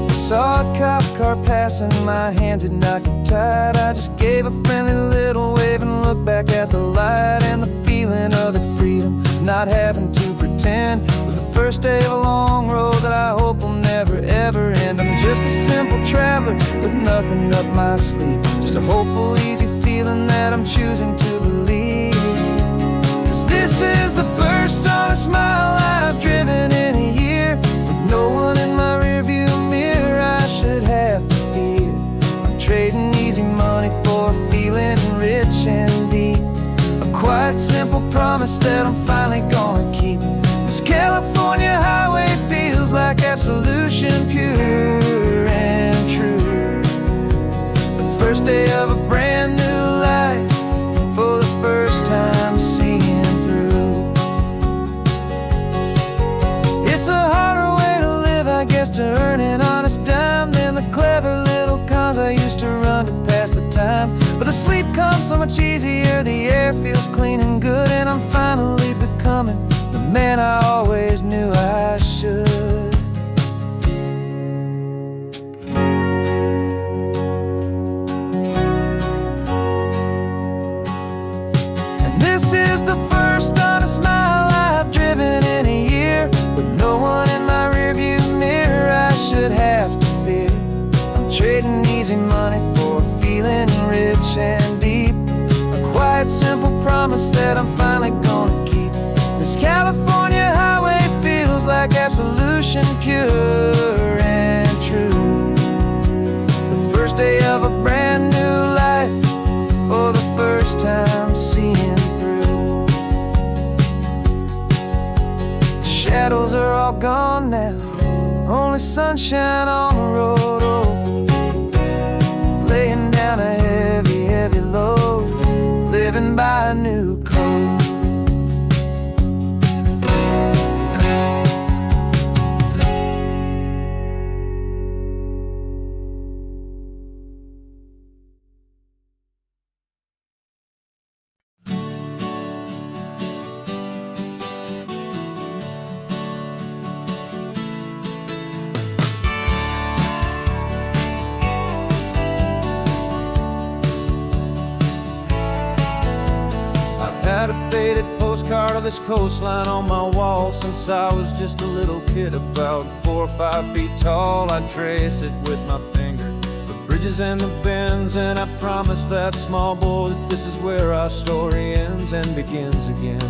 A: Saw a cop car passing, my hands had not got tied. I just gave a friendly little wave and looked back at the light. And the feeling of that freedom, not having to pretend, was the first day of a long road that I hope will never ever end. I'm just a simple traveler with nothing up my sleeve, just a hopeful, easy feeling that I'm choosing to believe. 'Cause this is the first honest mile I've driven in a year, with no one in my rearview mirror I should have to fear. I'm trading easy money for a feeling rich and deep, a quiet simple promise that I'm finally gonna keep. This California highway feels like absolution, pure and true. The first day of a brand new life, for the first time seeing through. It's a harder way to live, I guess, to earn an honest dime than the clever little cons I used to run to pass the time. But the sleep comes so much easier, the air feels clean and good, and I'm finally becoming the man I always knew I should. And this is the first honest mile I've driven in a year, with no one in my rearview mirror I should have to fear. I'm trading easy money for a feeling rich and deep, a quiet simple promise that I'm finally gonna keep. This California highway feels like absolution, pure and true. The first day of a brand new life, for the first time seeing through. The shadows are all gone now, only sunshine on the road. Oh, laying down a heavy, heavy load, living by a new code. postcard of this coastline on my wall since I was just a little kid, about 4 or 5 feet tall. I trace it with my finger, the bridges and the bends, and I promise that small boy that this is where our story ends and begins again.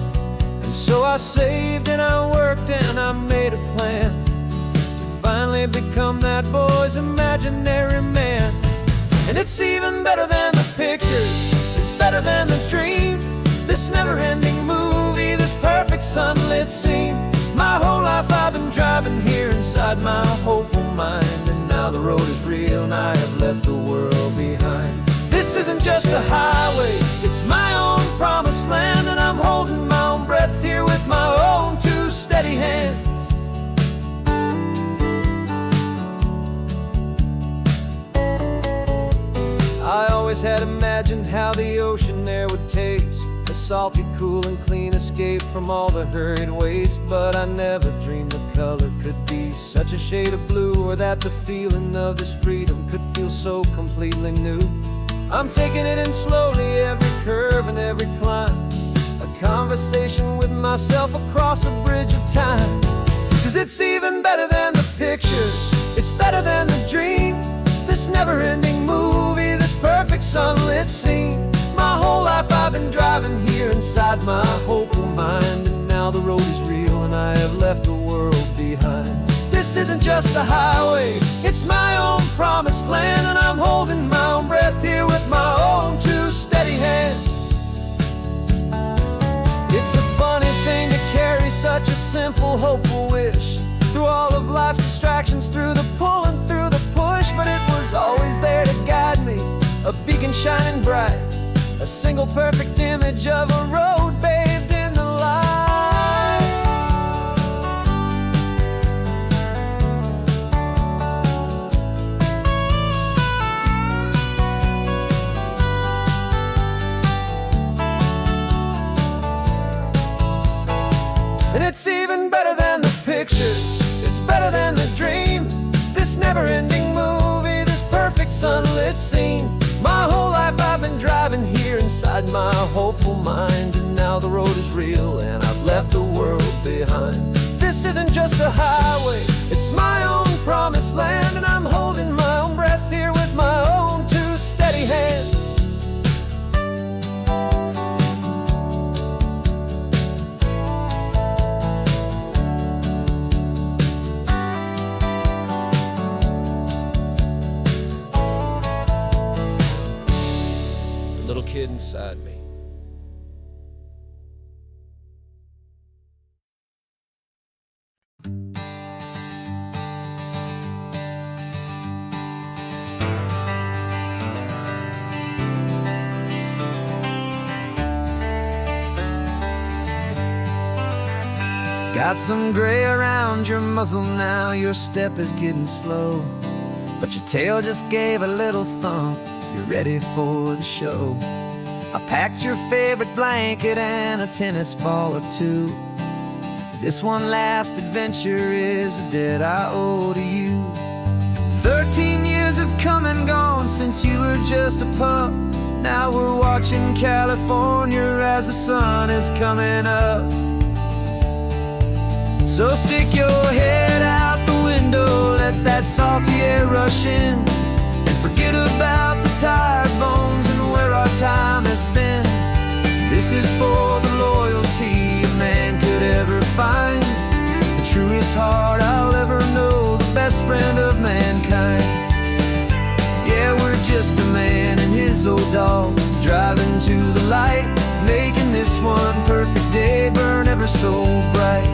A: And so I saved and I worked and I made a plan to finally become that boy's imaginary man. And it's even better than the pictures, it's better than the dream, this never-ending movie, this perfect sunlit scene. My whole life I've been driving here inside my hopeful mind, and now the road is real and I have left the world behind. This isn't just a highway, it's my own promised land, and I'm holding my own breath here with my own 2 steady hands. I always had imagined how the ocean there would taste, a salty, cool and clean escape from all the hurried waste. But I never dreamed the color could be such a shade of blue, or that the feeling of this freedom could feel so completely new. I'm taking it in slowly, every curve and every climb, a conversation with myself across a bridge of time. 'Cause it's even better than the pictures, it's better than the dream, this never-ending movie, this perfect sunlit scene. My whole life I've been driving here inside my hopeful mind, and now the road is real and I have left the world behind. This isn't just a highway, it's my own promised land, and I'm holding my own breath here with my own 2 steady hands. It's a funny thing to carry such a simple, hopeful wish through all of life's distractions, through the pull and through the push. But it was always there to guide me, a beacon shining bright, a single perfect image of a road bathed in the light. And it's even better than the pictures, it's better than the dream, this never-ending movie, this perfect sunlit scene. My whole life I've been driving here inside my hopeful mind, and now the road is real and I've left the world behind. This isn't just a highway, it's my own promised land, and I'm holding my own breath here with my own 2 steady hands. Little kid inside me. Got some gray around your muzzle now, your step is getting slow, but your tail just gave a little thump, you're ready for the show. I packed your favorite blanket and a tennis ball or 2. This one last adventure is a debt I owe to you. 13 years have come and gone since you were just a pup. Now we're watching California as the sun is coming up. So stick your head out the window, let that salty air rush in, and forget about the tired bones and where our time has been. This is for the loyalty a man could ever find, the truest heart I'll ever know, the best friend of mankind. Yeah, we're just a man and his old dog, driving to the light, making this one perfect day burn ever so bright.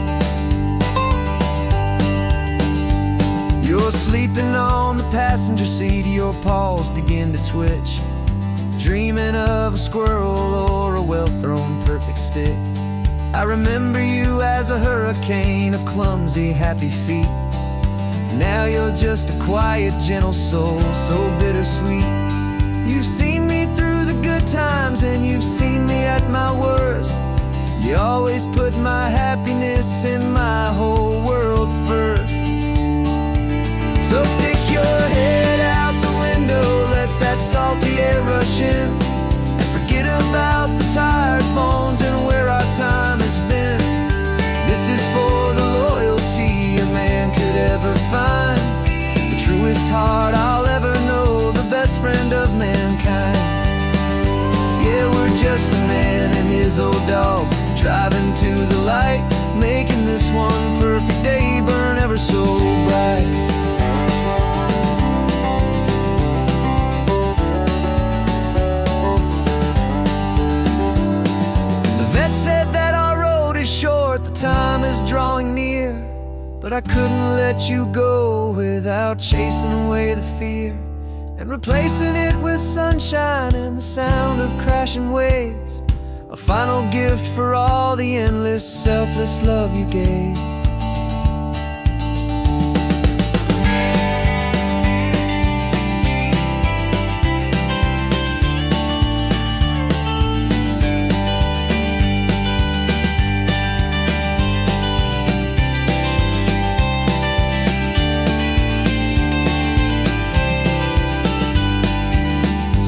A: You're sleeping on the passenger seat, your paws begin to twitch, dreaming of a squirrel or a well-thrown perfect stick. I remember you as a hurricane of clumsy, happy feet. Now you're just a quiet, gentle soul, so bittersweet. You've seen me through the good times and you've seen me at my worst. You always put my happiness and my whole world first. So stick your head out the window, let that salty air rush in, and forget about the tired bones and where our time has been. truest heart I'll ever know, the best friend of mankind. Yeah, we're just a man and his old dog, driving to the light, making this one perfect day burn ever so bright. Said that our road is short, the time is drawing near, but I couldn't let you go without chasing away the fear and replacing it with sunshine and the sound of crashing waves, a final gift for all the endless, selfless love you gave.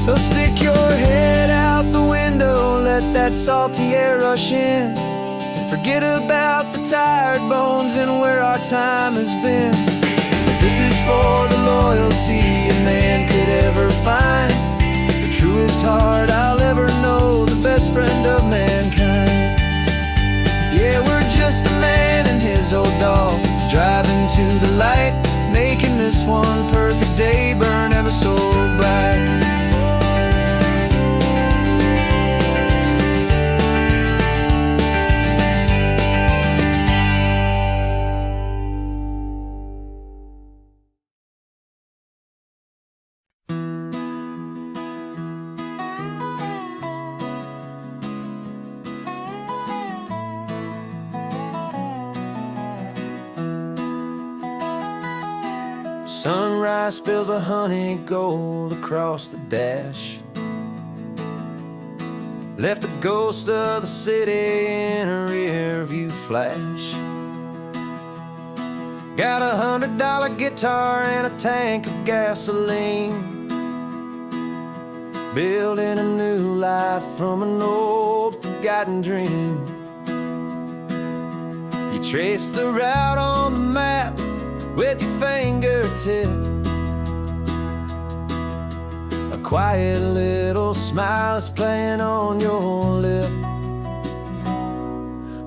A: So stick your head out the window, let that salty air rush in, and forget about the tired bones and where our time has been. This is for the loyalty a man could ever find, the truest heart I'll ever know, the best friend of mankind. Yeah, we're just a man and his old dog, driving to the light, making this one perfect day burn ever so bright. Sunrise spills a honey gold across the dash, left the ghost of the city in a rear view flash. Got a $100 guitar and a tank of gasoline, building a new life from an old forgotten dream. You trace the route on the map with your fingertip, a quiet little smile is playing on your lip.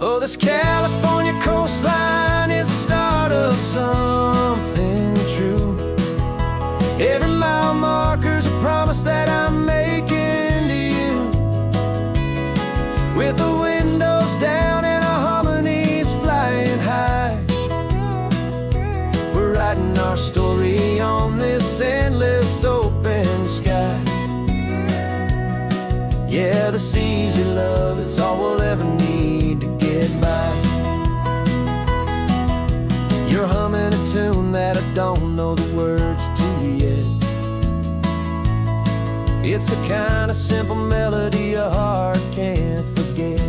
A: Oh, this California coastline is the start of something true. Every mile marker's a promise that I'm making to you, with the windows down and our harmonies flying high. We're writing our story on this endless open sky. Yeah, this easy love is all we'll ever need to get by. You're humming a tune that I don't know the words to yet. It's the kind of simple melody a heart can't forget.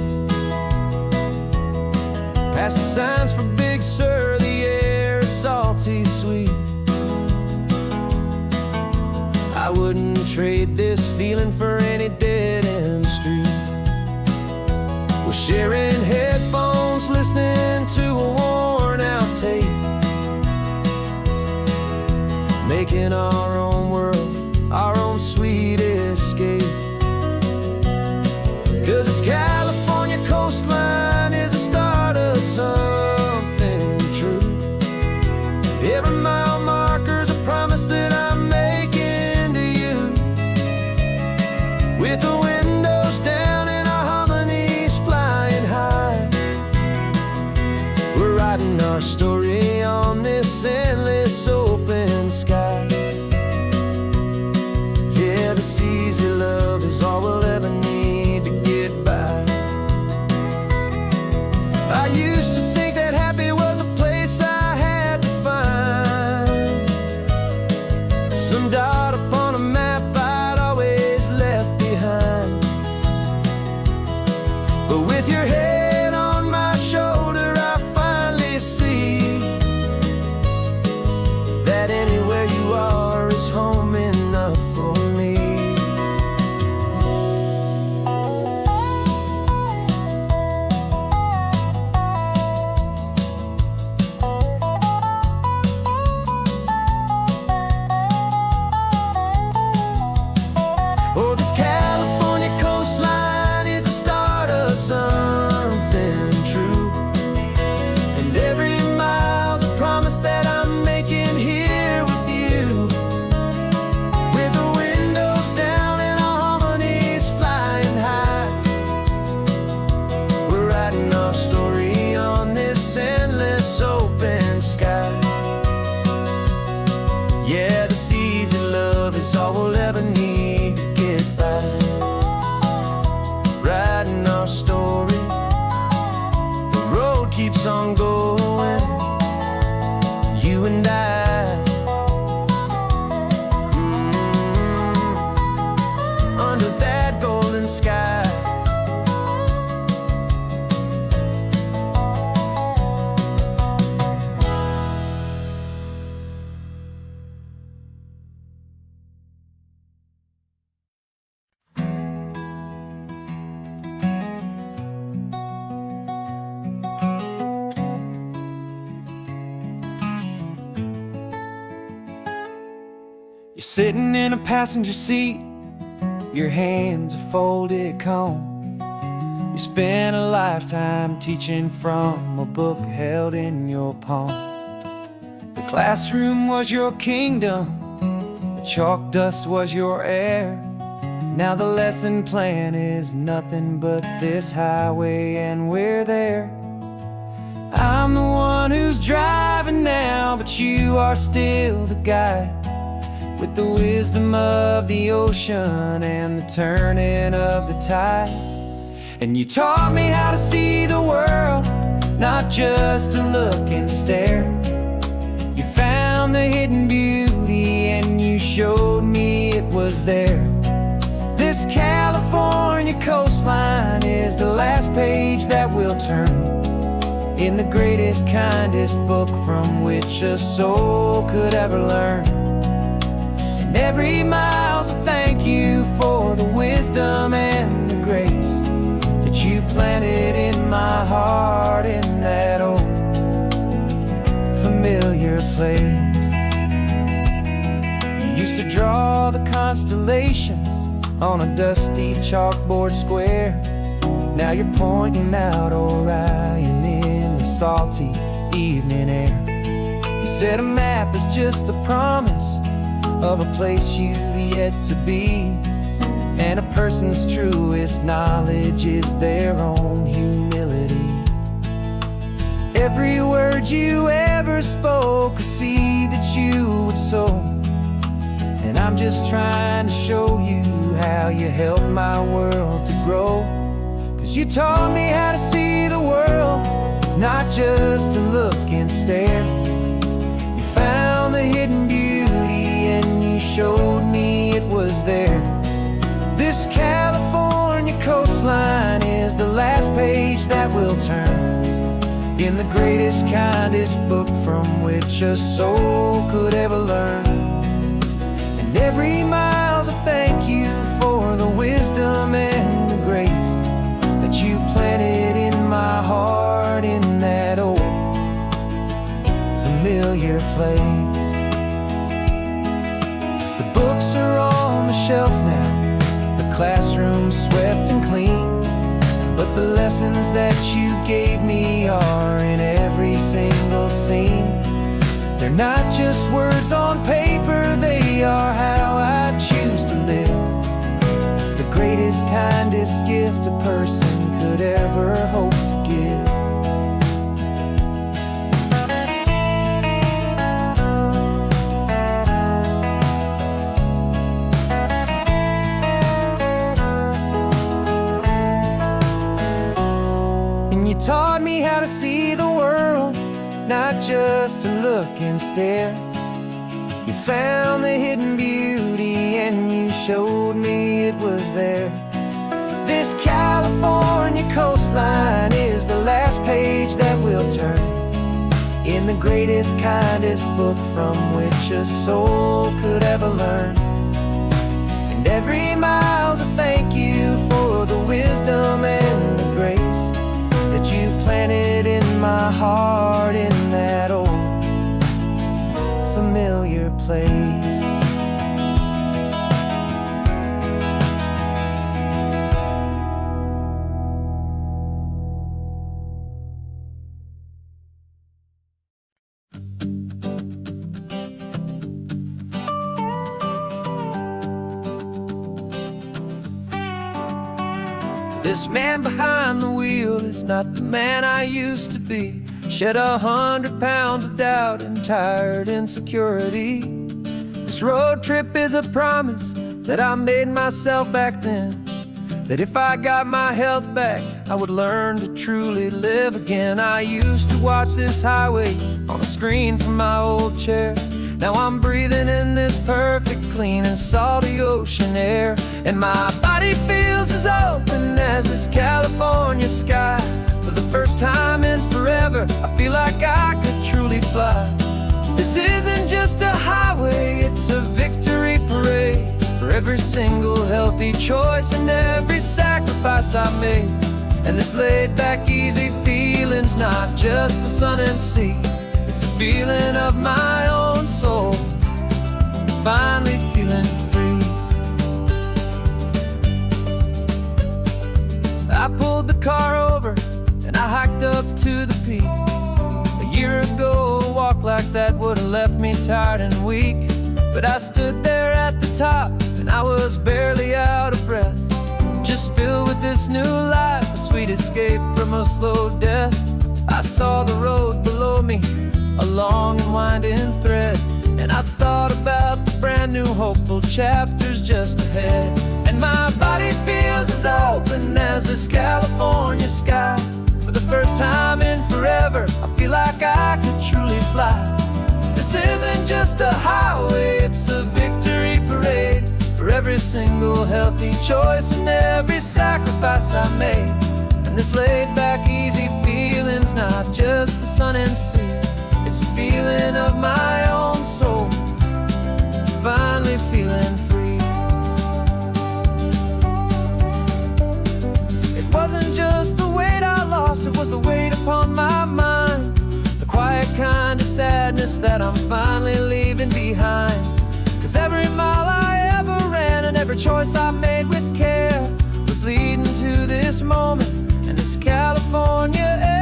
A: Past the signs for Big Sur, the air is salty sweet. I wouldn't trade this feeling for any dead-end street. We're sharing headphones, listening to a worn-out tape, making our own world, our own sweet escape. 'Cause this California coastline is the start of something true. Every mile marker's a promise that I'm making to you, with the windows down and our harmonies flying high. We're writing our story on this endless open sky. Yeah, this easy love is all we'll ever need to get by. I used to think that happy was a place I had to find, some dot upon a map I'd always left behind. But with your head on my shoulder, I finally see that anywhere you are is home enough for me. Yeah, this easy love is all we'll ever need to get by. Writing our story, the road keeps on going, you and I. Under that golden sky. You're sitting in a passenger seat, your hands are folded calm. You spent a lifetime teaching from a book held in your palm. The classroom was your kingdom, the chalk dust was your air. Now the lesson plan is nothing but this highway and we're there. I'm the one who's driving now, but you are still the guide, with the wisdom of the ocean and the turning of the tide. And you taught me how to see the world, not just to look and stare. You found the hidden beauty and you showed me it was there. This California coastline is the last page that we'll turn in the greatest, kindest book from which a soul could ever learn. Every mile's a thank you for the wisdom and the grace that you planted in my heart in that old familiar place. You used to draw the constellations on a dusty chalkboard square. Now you're pointing out Orion in the salty evening air. You said a map is just a promise of a place you've yet to be, and a person's truest knowledge is their own humility. Every word you ever spoke, a seed that you would sow, and I'm just trying to show you how you helped my world to grow. 'Cause you taught me how to see the world, not just to look and stare. You found the hidden beauty and you showed me it was there. This California coastline is the last page that we'll turn in the greatest, kindest book from which a soul could ever learn. And every mile's a thank you for the wisdom and the grace that you planted in my heart in that old familiar place. Books are on the shelf now, the classroom swept and clean, but the lessons that you gave me are in every single scene. They're not just words on paper, they are how I choose to live. The greatest, kindest gift a person could ever hope to give. Taught me how to see the world, not just to look and stare. You found the hidden beauty and you showed me it was there. This California coastline is the last page that we'll turn in the greatest, kindest book from which a soul could ever learn. And every mile's a thank you for the wisdom and the grace that you planted in my heart in that old familiar place. This man behind the wheel is not the man I used to be. Shed 100 pounds of doubt and tired insecurity. This road trip is a promise that I made myself back then, that if I got my health back, I would learn to truly live again. I used to watch this highway on a screen from my old chair. Now I'm breathing in this perfect, clean and salty ocean air, and my body feels as open as this California sky. For the first time in forever, I feel like I could truly fly. This isn't just a highway, it's a victory parade for every single healthy choice and every sacrifice I made. And this laid back, easy feeling's not just the sun and sea, it's the feeling of my own soul, finally feeling free. I pulled the car over and I hiked up to the peak. A year ago, a walk like that would have left me tired and weak, but I stood there at the top and I was barely out of breath, just filled with this new life, a sweet escape from a slow death. I saw the road below me, a long and winding thread, and I thought about the brand new hopeful chapters just ahead. And my body feels as open as this California sky. For the first time in forever, I feel like I could truly fly. This isn't just a highway, it's a victory parade for every single healthy choice and every sacrifice I made. And this laid back, easy feeling's not just the sun and sea, it's a feeling of my own soul, finally feeling free. It wasn't just the weight I lost, it was the weight upon my mind, the quiet kind of sadness that I'm finally leaving behind. 'Cause every mile I ever ran and every choice I made with care was leading to this moment and this California air.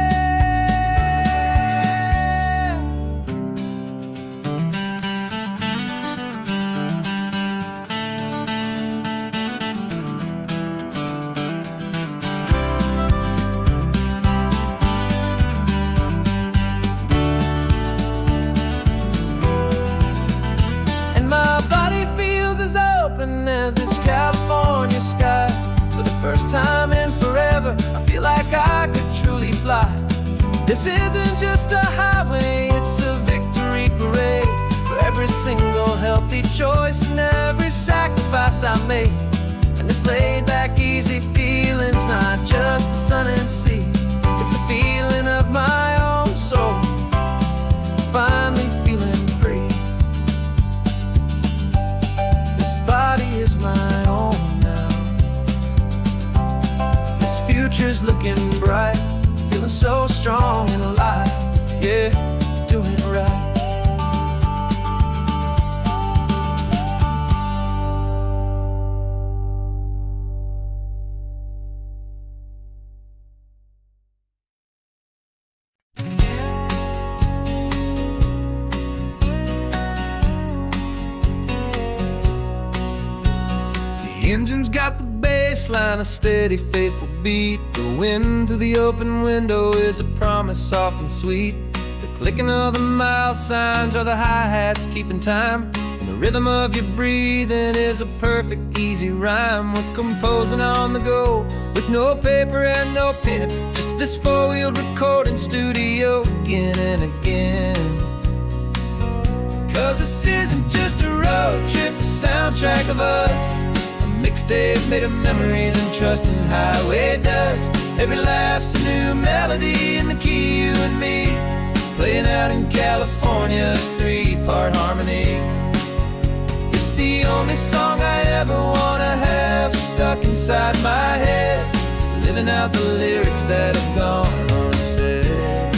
A: As this California sky. For the first time in forever, I feel like I could truly fly. This isn't just a highway, it's a victory parade for every single healthy choice and every sacrifice I made. And this laid back, easy feeling's not just the sun and sea, it's a feeling of my own soul, finally feeling free. Body is my own now. This future's looking bright, feeling so strong and alive. Yeah, doing it right. The engine's got the bass line, a steady, faithful beat. The wind through the open window is a promise, soft and sweet. The clicking of the mile signs are the hi-hats keeping time, and the rhythm of your breathing is a perfect, easy rhyme. We're composing on the go with no paper and no pen, just this four-wheeled recording studio again and again. 'Cause this isn't just a road trip, the soundtrack of us, mixtape made of memories and trust in highway dust. Every laugh's a new melody in the key, you and me, playing out in California's three-part harmony. It's the only song I ever wanna have stuck inside my head, living out the lyrics that have gone unsaid.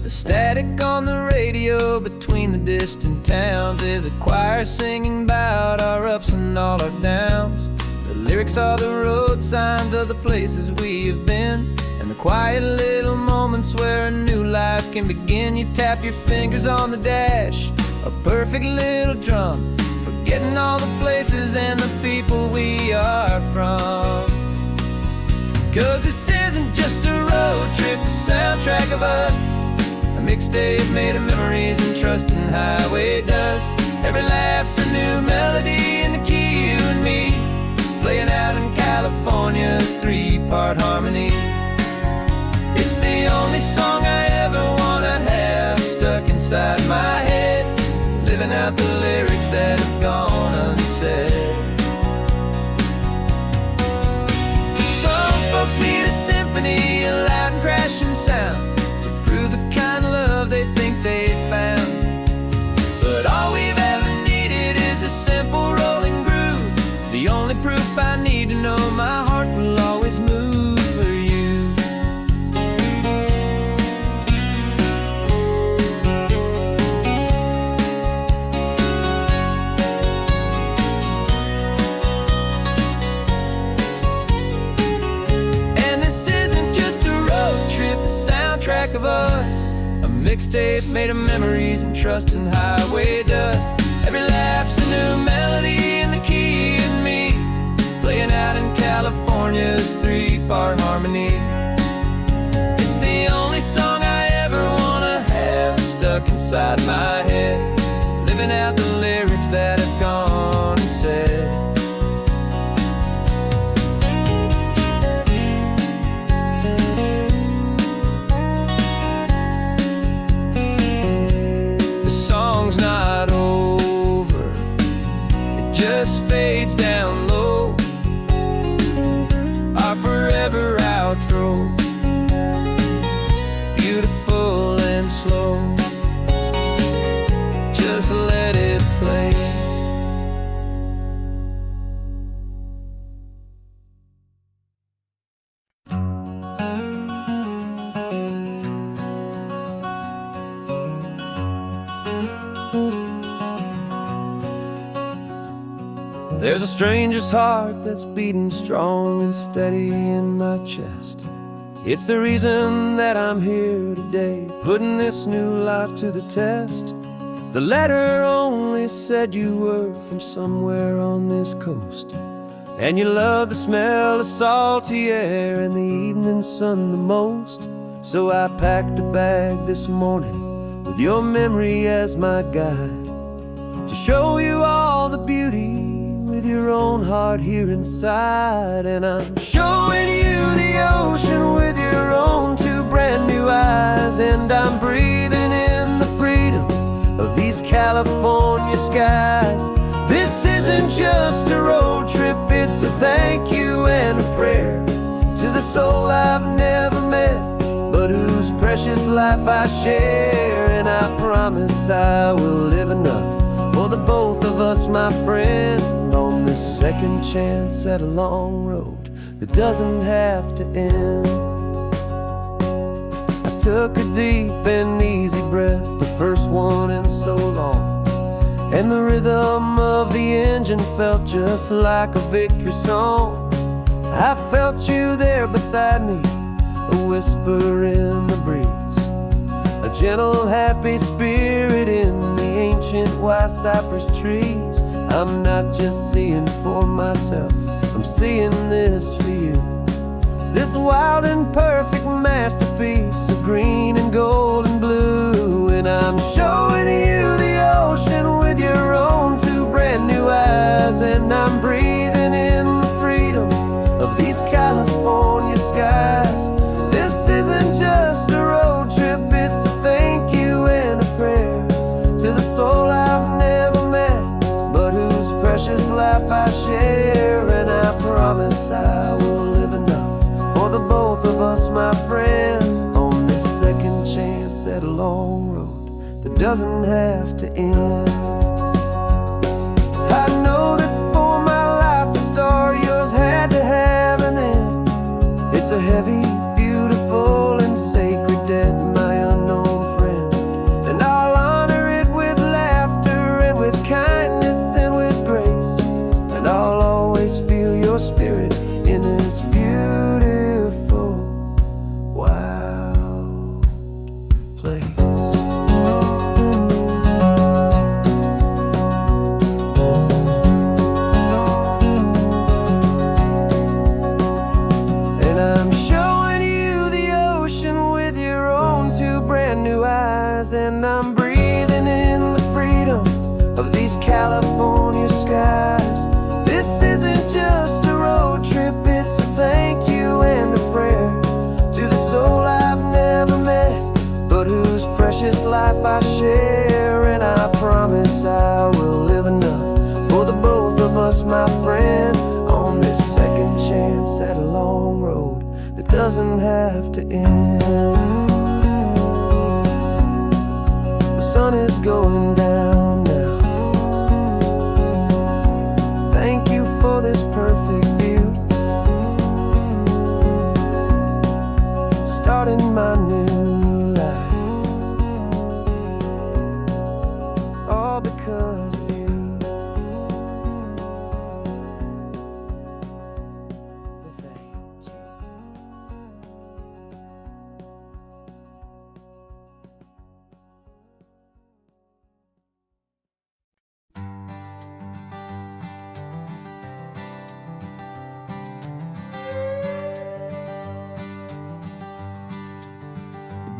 A: The static on the radio between the distant towns is a choir singing about our ups and all our downs. The lyrics are the road signs of the places we have been, and the quiet little moments where a new life can begin. You tap your fingers on the dash, a perfect little drum, forgetting all the places and the people we are from. 'Cause this isn't just a road trip, the soundtrack of us, mixtape made of memories and trust in highway dust. Every laugh's a new melody in the key, you and me, playing out in California's three-part harmony. It's the only song I ever wanna have stuck inside my head, living out the lyrics that have gone unsaid. Some folks need a symphony, a loud and crashing sound, to prove the kind of love they think they found. But all we've ever needed is a simple rolling groove, the only proof I need to know my heart will always move for you. And this isn't just a road trip, the soundtrack of us, a mixtape made of memories and trust in highway dust. Every laugh's a new melody in the key and me, playing out in California's three-part harmony. It's the only song I ever wanna have stuck inside my head, living out the lyrics that have gone unsaid. The song's not over, it just fades down low, our forever outro, beautiful and slow. Just let it play. There's a stranger's heart that's beating strong and steady in my chest. It's the reason that I'm here today, putting this new life to the test. The letter only said you were from somewhere on this coast, and you love the smell of salty air and the evening sun the most. So I packed a bag this morning with your memory as my guide, to show you all the beauty with your own heart here inside. And I'm showing you the ocean with your own two brand new eyes, and I'm breathing in the freedom of these California skies. This isn't just a road trip, it's a thank you and a prayer to the soul I've never met, but whose precious life I share. And I promise I will live enough for the both of us, my friend, on this second chance at a long road that doesn't have to end. I took a deep and easy breath, the first one in so long, and the rhythm of the engine felt just like a victory song. I felt you there beside me, a whisper in the breeze, a gentle happy spirit in the ancient white cypress trees. I'm not just seeing for myself, I'm seeing this for you, this wild and perfect masterpiece of green and gold and blue. And I'm showing you the ocean with your own two brand new eyes, and I'm breathing in the freedom of these California skies. This isn't just a road trip, it's a thank you and a prayer to the soul I've never met, but whose precious life I share. And I promise I will live enough for the both of us, my friend, on this second chance at a long road that doesn't have to end. I know that for my life to start, yours had to have an end. It's a heavy, beautiful, and sacred debt, my unknown friend, and I'll honor it with laughter and with kindness and with grace, and I'll always feel your spirit in this beautiful, wild place.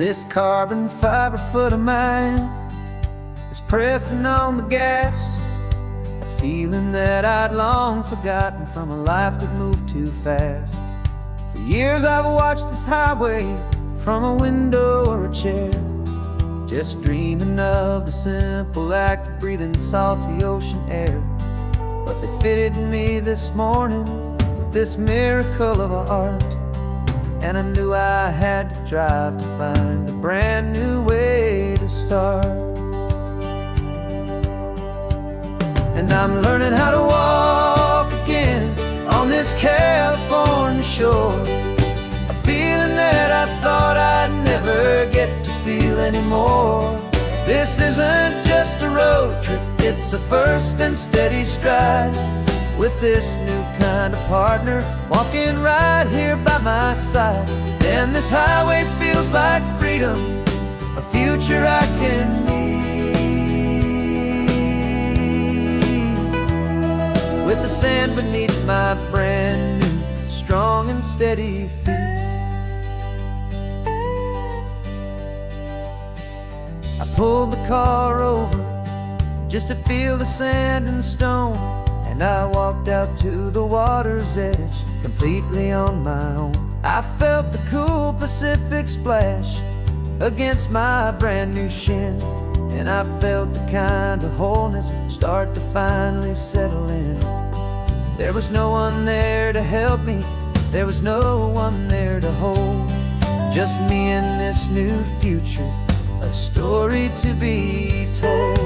A: This carbon fiber foot of mine is pressing on the gas, a feeling that I'd long forgotten from a life that moved too fast. For years I've watched this highway from a window or a chair, just dreaming of the simple act of breathing salty ocean air. But they fitted me this morning with this miracle of art, and I knew I had to drive to find a brand new way to start. And I'm learning how to walk again on this California shore, a feeling that I thought I'd never get to feel anymore. This isn't just a road trip, it's a first and steady stride, with this new kind of partner walking right here by my side. And this highway feels like freedom, a future I can need, with the sand beneath my brand new strong and steady feet. I pulled the car over just to feel the sand and stone, and I walked out to the water's edge completely on my own. I felt the cool Pacific splash against my brand new shin, and I felt the kind of wholeness start to finally settle in. There was no one there to help me, there was no one there to hold, just me and this new future, a story to be told.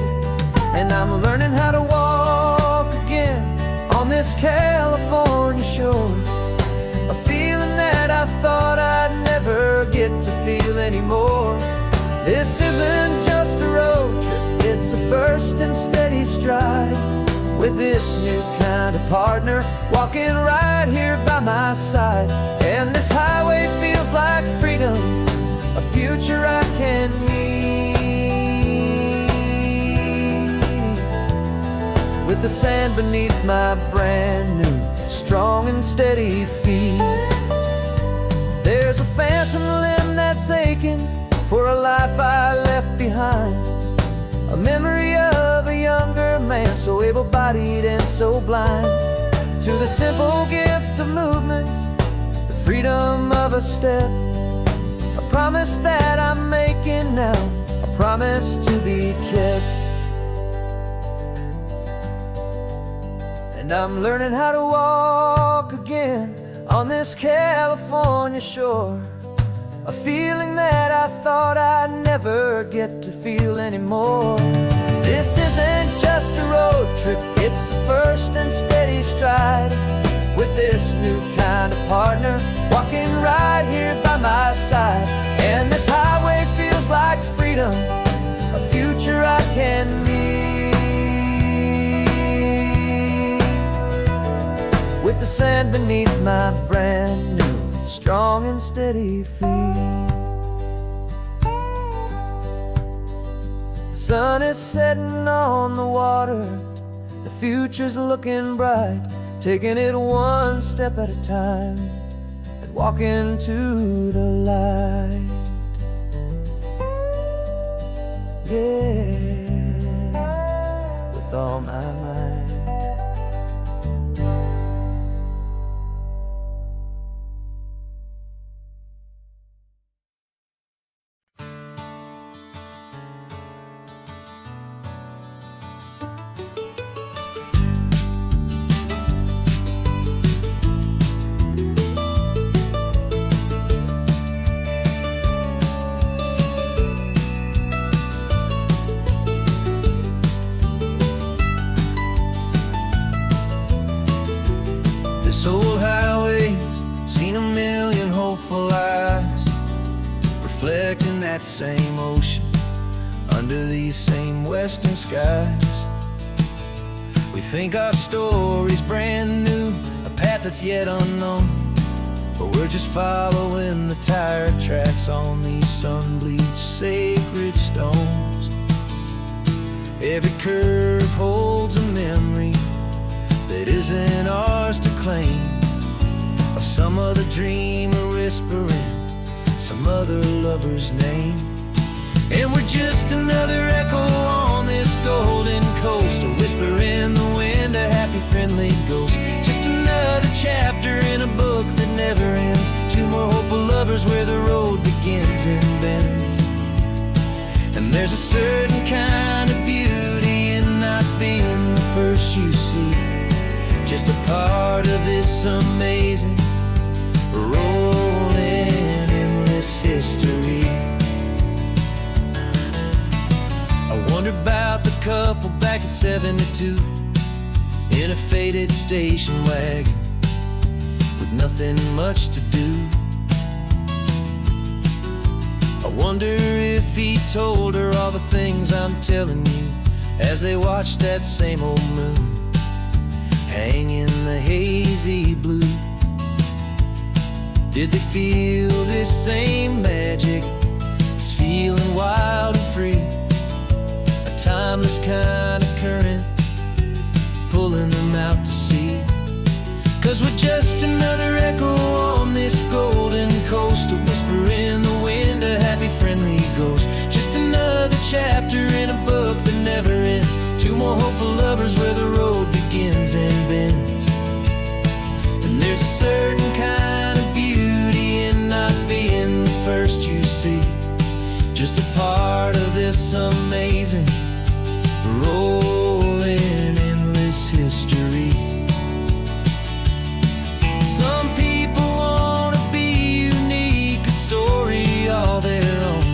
A: And I'm learning how to walk again on this California shore, a feeling that I thought I'd never get to feel anymore. This isn't just a road trip, it's a first and steady stride, with this new kind of partner walking right here by my side. And this highway feels like freedom, a future I can need, with the sand beneath my brand new strong and steady feet. There's a phantom limb that's aching for a life I left behind, a memory of a younger man so able-bodied and so blind, to the simple gift of movement, the freedom of a step, a promise that I'm making now, a promise to be kept. And I'm learning how to walk again on this California shore, a feeling that I thought I'd never get to feel anymore. This isn't just a road trip, it's a first and steady stride, with this new kind of partner walking right here by my side. And this highway feels like freedom, a future I can need, with the sand beneath my brand new strong and steady feet. The sun is setting on the water, the future's looking bright, taking it one step at a time and walking to the light. Yeah, with all my might. This old highway's seen a million hopeful eyes, reflecting that same ocean under these same western skies. We think our story's brand new, a path that's yet unknown, but we're just following the tire tracks on these sun-bleached sacred stones. Every curve holds a memory that isn't ours to claim, of some other dreamer whispering some other lover's name. And we're just another echo on this golden coast, a whisper in the wind, a happy friendly ghost. Just another chapter in a book that never ends. Two more hopeful lovers where the road begins and bends. And there's a certain kind of beauty in not being the first you see, just a part of this amazing rolling endless history. I wonder about the couple back in '72 in a faded station wagon with nothing much to do. I wonder if he told her all the things I'm telling you as they watched that same old moon hang in the hazy blue. Did they feel this same magic, this feeling wild and free, a timeless kind of current pulling them out to sea? 'Cause we're just another echo on this golden coast, a whisper in the wind, a happy friendly ghost. Just another chapter in a book that never ends. Two more hopeful lovers where the road begins and bends. And there's a certain kind of beauty in not being the first you see, just a part of this amazing rolling endless history. Some people want to be unique, a story all their own,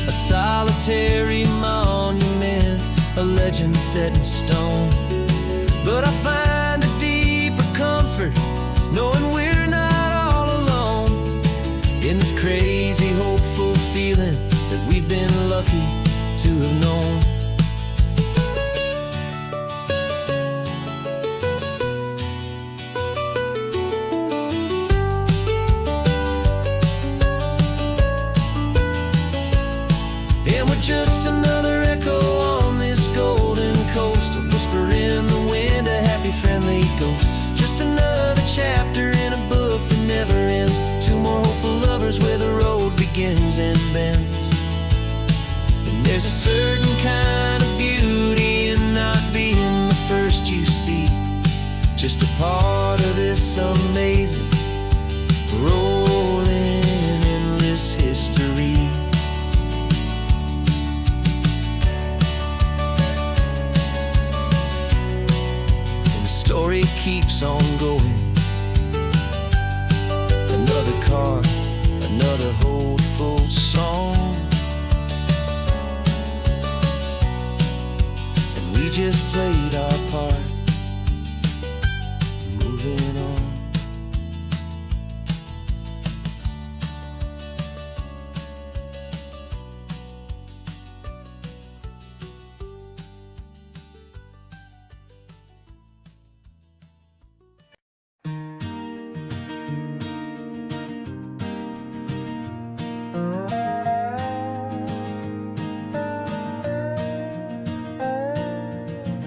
A: a solitary monument, a legend set in stone. But I find a deeper comfort knowing we're not all alone in this crazy, hopeful feeling that we've been lucky to have known. And we're just another echo on this golden coast, a whisper in the wind, a happy friendly ghost. Just another chapter in a book that never ends. Two more hopeful lovers where the road begins and bends. And there's a certain kind of beauty in not being the first you see, just a part of this amazing rolling endless history. Story keeps on going. Another card, another hopeful song, and we just played our part, moving on.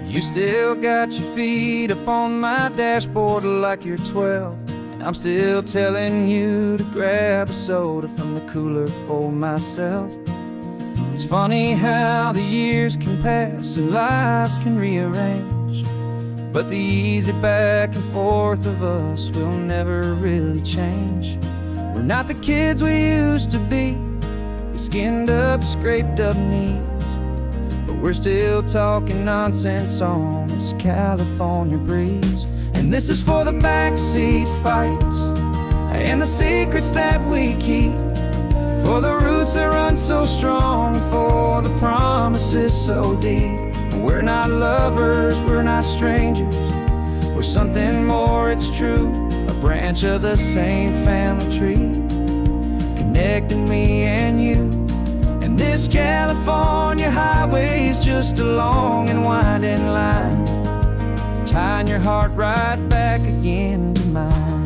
A: You still got your feet up on my dashboard like you're 12, and I'm still telling you to grab a soda from the cooler for myself. It's funny how the years can pass and lives can rearrange, but the easy back and forth of us will never really change. We're not the kids we used to be, with skinned up, scraped up knees, but we're still talking nonsense on this California breeze. And this is for the backseat fights and the secrets that we keep, for the roots that run so strong, for the promises so deep. We're not lovers, we're not strangers, we're something more, it's true, a branch of the same family tree, connecting me and you. And this California highway is just a long and winding line, tying your heart right back again to mine.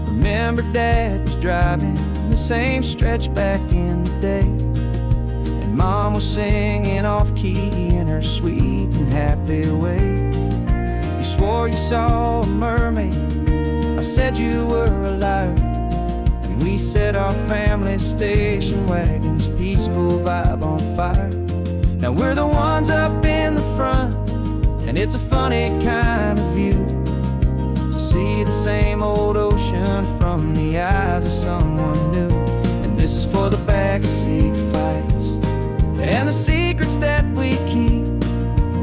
A: Remember Dad was driving the same stretch back in the day, and Mom was singing off-key in her sweet and happy way. You swore you saw a mermaid, I said you were a liar, and we set our family station wagon's peaceful vibe on fire. Now we're the ones up in the front, and it's a funny kind of view to see the same old ocean from the eyes of someone new. And this is for the backseat fights and the secrets that we keep,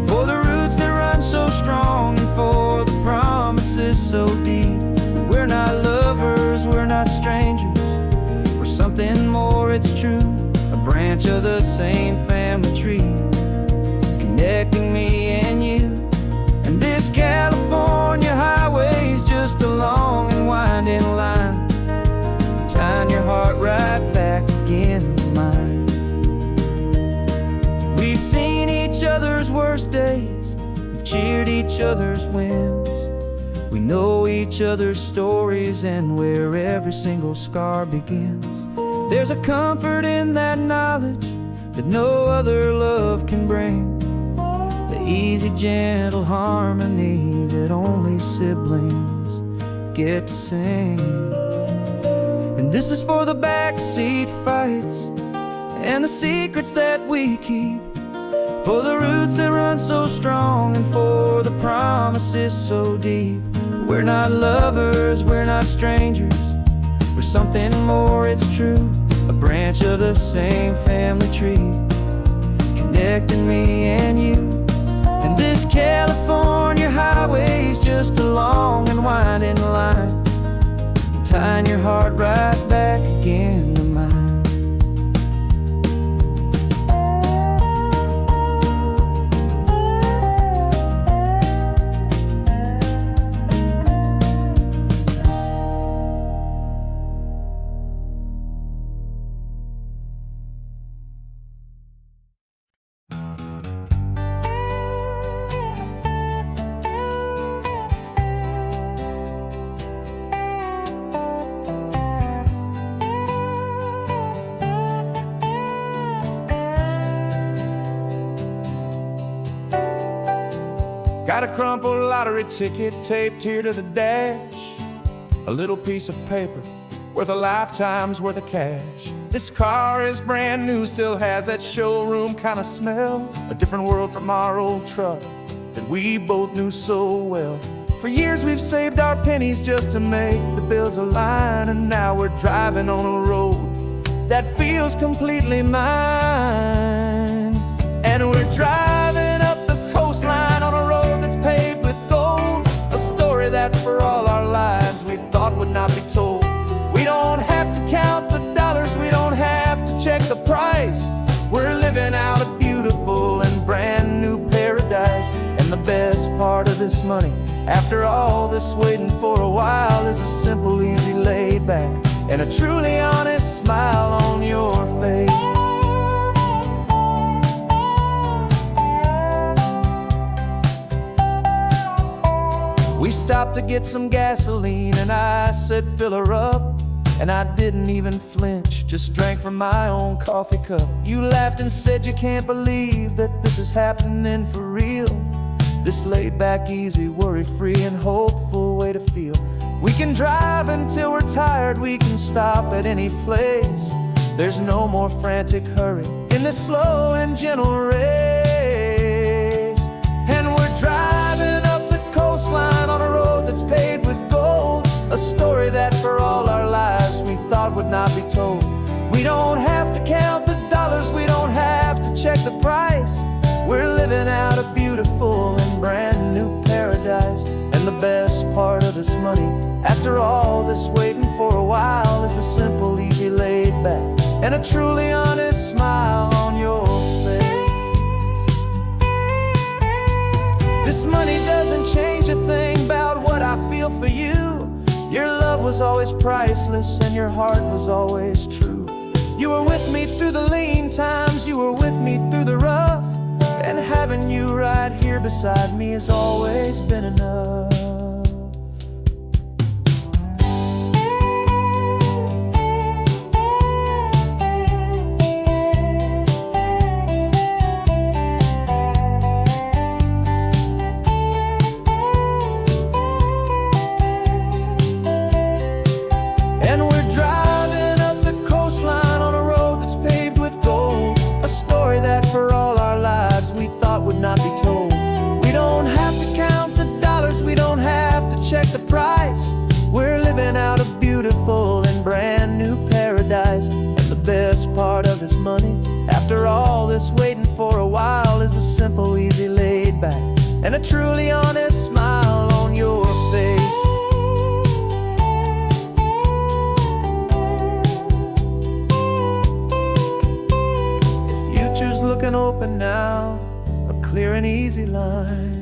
A: for the roots that run so strong and for the promises so deep. We're not lovers, we're not strangers, we're something more, it's true. A branch of the same family tree, connecting me and you. And this California highway's just a long and winding line, tying your heart right back again to mine. We've seen each other's worst days, we've cheered each other's wins. We know each other's stories and where every single scar begins. There's a comfort in that knowledge that no other love can bring, the easy, gentle harmony that only siblings get to sing. And this is for the backseat fights and the secrets that we keep, for the roots that run so strong and for the promises so deep. We're not lovers, we're not strangers, we're something more, it's true. A branch of the same family tree, connecting me and you. And this California highway's just a long and winding line, tying your heart right back again to mine.
B: Got a crumpled lottery ticket taped here to the dash, a little piece of paper worth a lifetime's worth of cash. This car is brand new, still has that showroom kind of smell, a different world from our old truck that we both knew so well. For years we've saved our pennies just to make the bills align, and now we're driving on a road that feels completely mine. And we're driving up the coastline on a road that's paved with gold, a story that for all our lives we thought would not be told. We don't have to count the dollars, we don't have to check the price. We're living out a beautiful and brand new paradise. And the best part of this money, after all this waiting for a while, is a simple, easy, laid back, and a truly honest smile on your face. We stopped to get some gasoline and I said fill her up, and I didn't even flinch, just drank from my own coffee cup. You laughed and said you can't believe that this is happening for real, this laid back, easy, worry-free and hopeful way to feel. We can drive until we're tired, we can stop at any place. There's no more frantic hurry in this slow and gentle race. And we're driving up the coastline on a road that's paved with gold, a story that for all our lives we thought would not be told. We don't have to count the dollars, we don't have to check the price. We're living out a beautiful and brand new paradise. And the best part of this money, after all this waiting for a while, is the simple, easy, laid back, and a truly honest smile on your face. This money doesn't change a thing about what I feel for you. Your love was always priceless and your heart was always true. You were with me through the lean times, you were with me through the rough, and having you right here beside me has always been enough. And we're driving back, and a truly honest smile on your face. The future's looking open now, a clear and easy line.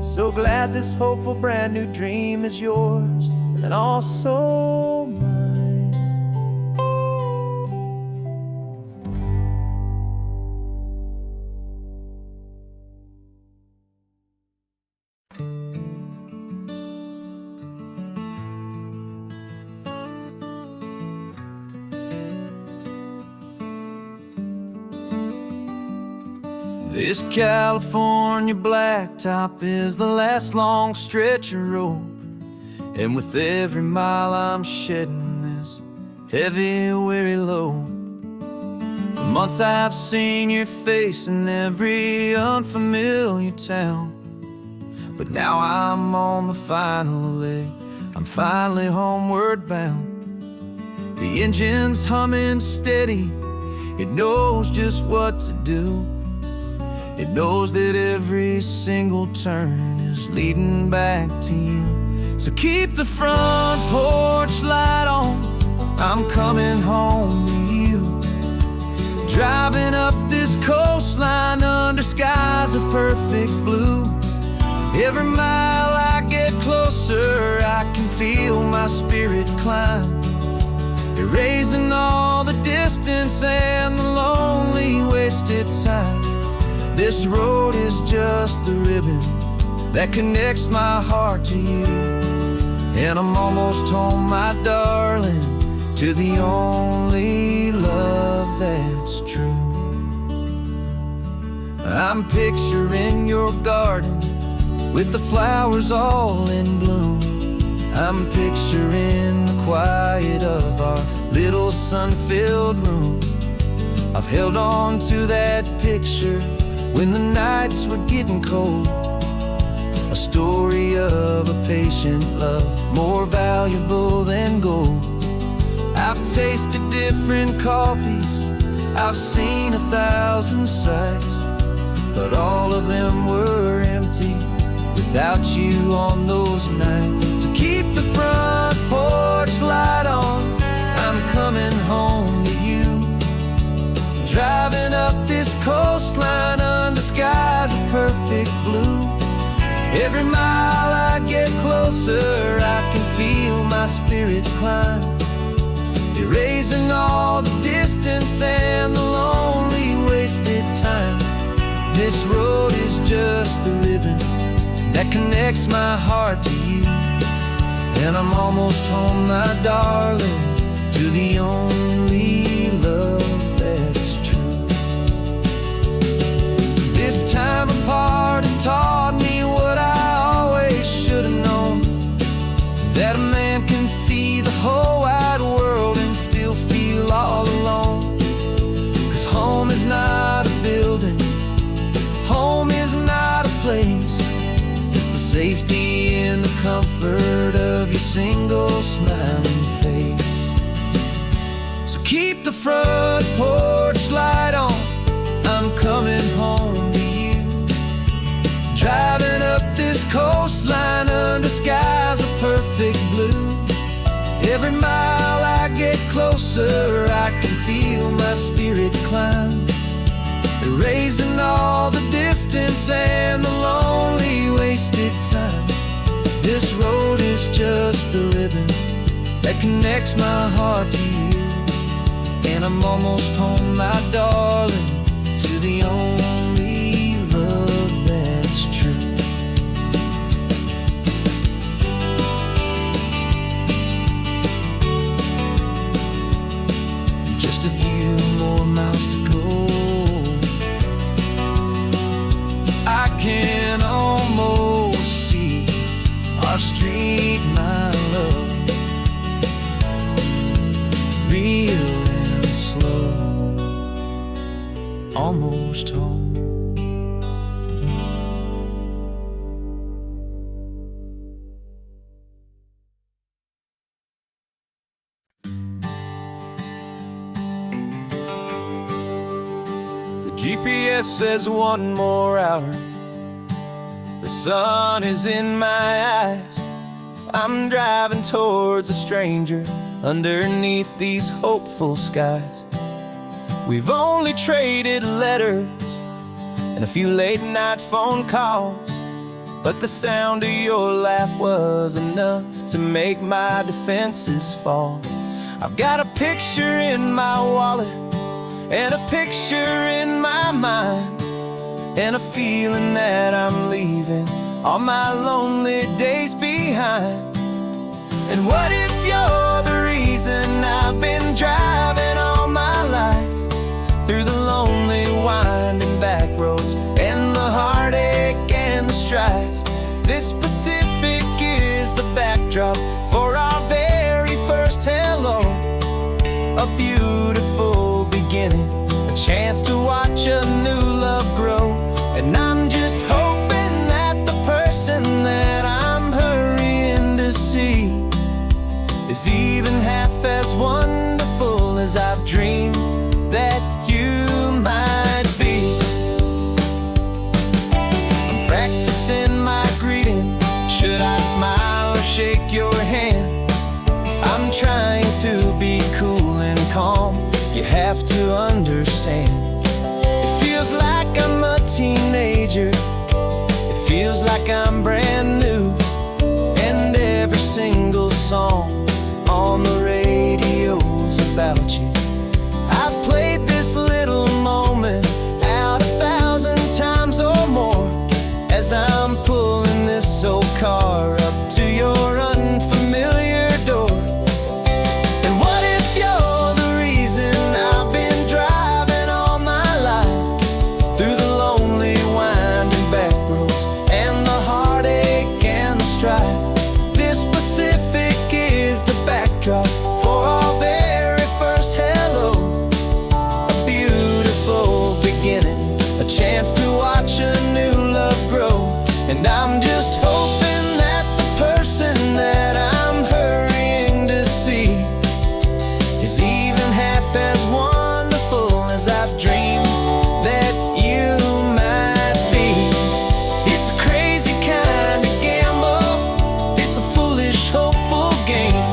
B: So glad this hopeful brand new dream is yours and also mine. This California blacktop is the last long stretch of road, and with every mile I'm shedding this heavy, weary load. For months I've seen your face in every unfamiliar town, but now I'm on the final leg, I'm finally homeward bound. The engine's humming steady, it knows just what to do. It knows that every single turn is leading back to you. So keep the front porch light on, I'm coming home to you. Driving up this coastline under skies of perfect blue. Every mile I get closer, I can feel my spirit climb, erasing all the distance and the lonely wasted time. This road is just the ribbon that connects my heart to you, and I'm almost home, my darling, to the only love that's true. I'm picturing your garden with the flowers all in bloom. I'm picturing the quiet of our little sun-filled room. I've held on to that picture when the nights were getting cold, a story of a patient love, more valuable than gold. I've tasted different coffees, I've seen 1,000 sights, but all of them were empty without you on those nights. So keep the front porch light on, I'm coming home to you. Driving up this coastline under skies of perfect blue. Every mile I get closer, I can feel my spirit climb, erasing all the distance and the lonely wasted time. This road is just the ribbon that connects my heart to you, and I'm almost home, my darling, to the only love that's true. This time apart has taught me what I always should have known, that a man can see the whole wide world and still feel all alone. 'Cause home is not a building, home is not a place, it's the safety and the comfort of your single smiling face. So keep the front porch light on, I'm coming home to you. Driving up this coastline under skies of perfect blue. Every mile I get closer, I can feel my spirit climb, erasing all the distance and the lonely wasted time. This road is just the ribbon that connects my heart to you, and I'm almost home, my darling, to the only love that's true. Just a few more miles to go, I can almost see our street, my love, real and slow, almost home. The GPS says one more hour. The sun is in my eyes. I'm driving towards a stranger underneath these hopeful skies. We've only traded letters and a few late night phone calls, but the sound of your laugh was enough to make my defenses fall. I've got a picture in my wallet and a picture in my mind, and a feeling that I'm leaving all my lonely days behind. And what if you're the reason I've been driving all my life, through the lonely winding back roads and the heartache and the strife? This Pacific is the backdrop for our very first hello. A beautiful beginning, a chance to watch a new love grow. And I'm just hoping that the person that I'm hurrying to see is even half as wonderful as I've dreamed that you might be. I'm practicing my greeting. Should I smile or shake your hand? I'm trying to be cool and calm. You have to understand. It feels like I'm a teenager. It feels like I'm brand new. And every single song on the radio's about you. I've played this little moment out 1,000 times or more, as I'm pulling this old car up to your unfamiliar door. And what if you're the reason I've been driving all my life, through the lonely winding back roads and the heartache and the strife? This Pacific is the backdrop for our very first hello. A beautiful beginning, a chance to watch a new love grow. And I'm just hoping that the person that I'm hurrying to see is even half as wonderful as I've dreamed that you might be. It's a crazy kind of gamble. It's a foolish, hopeful game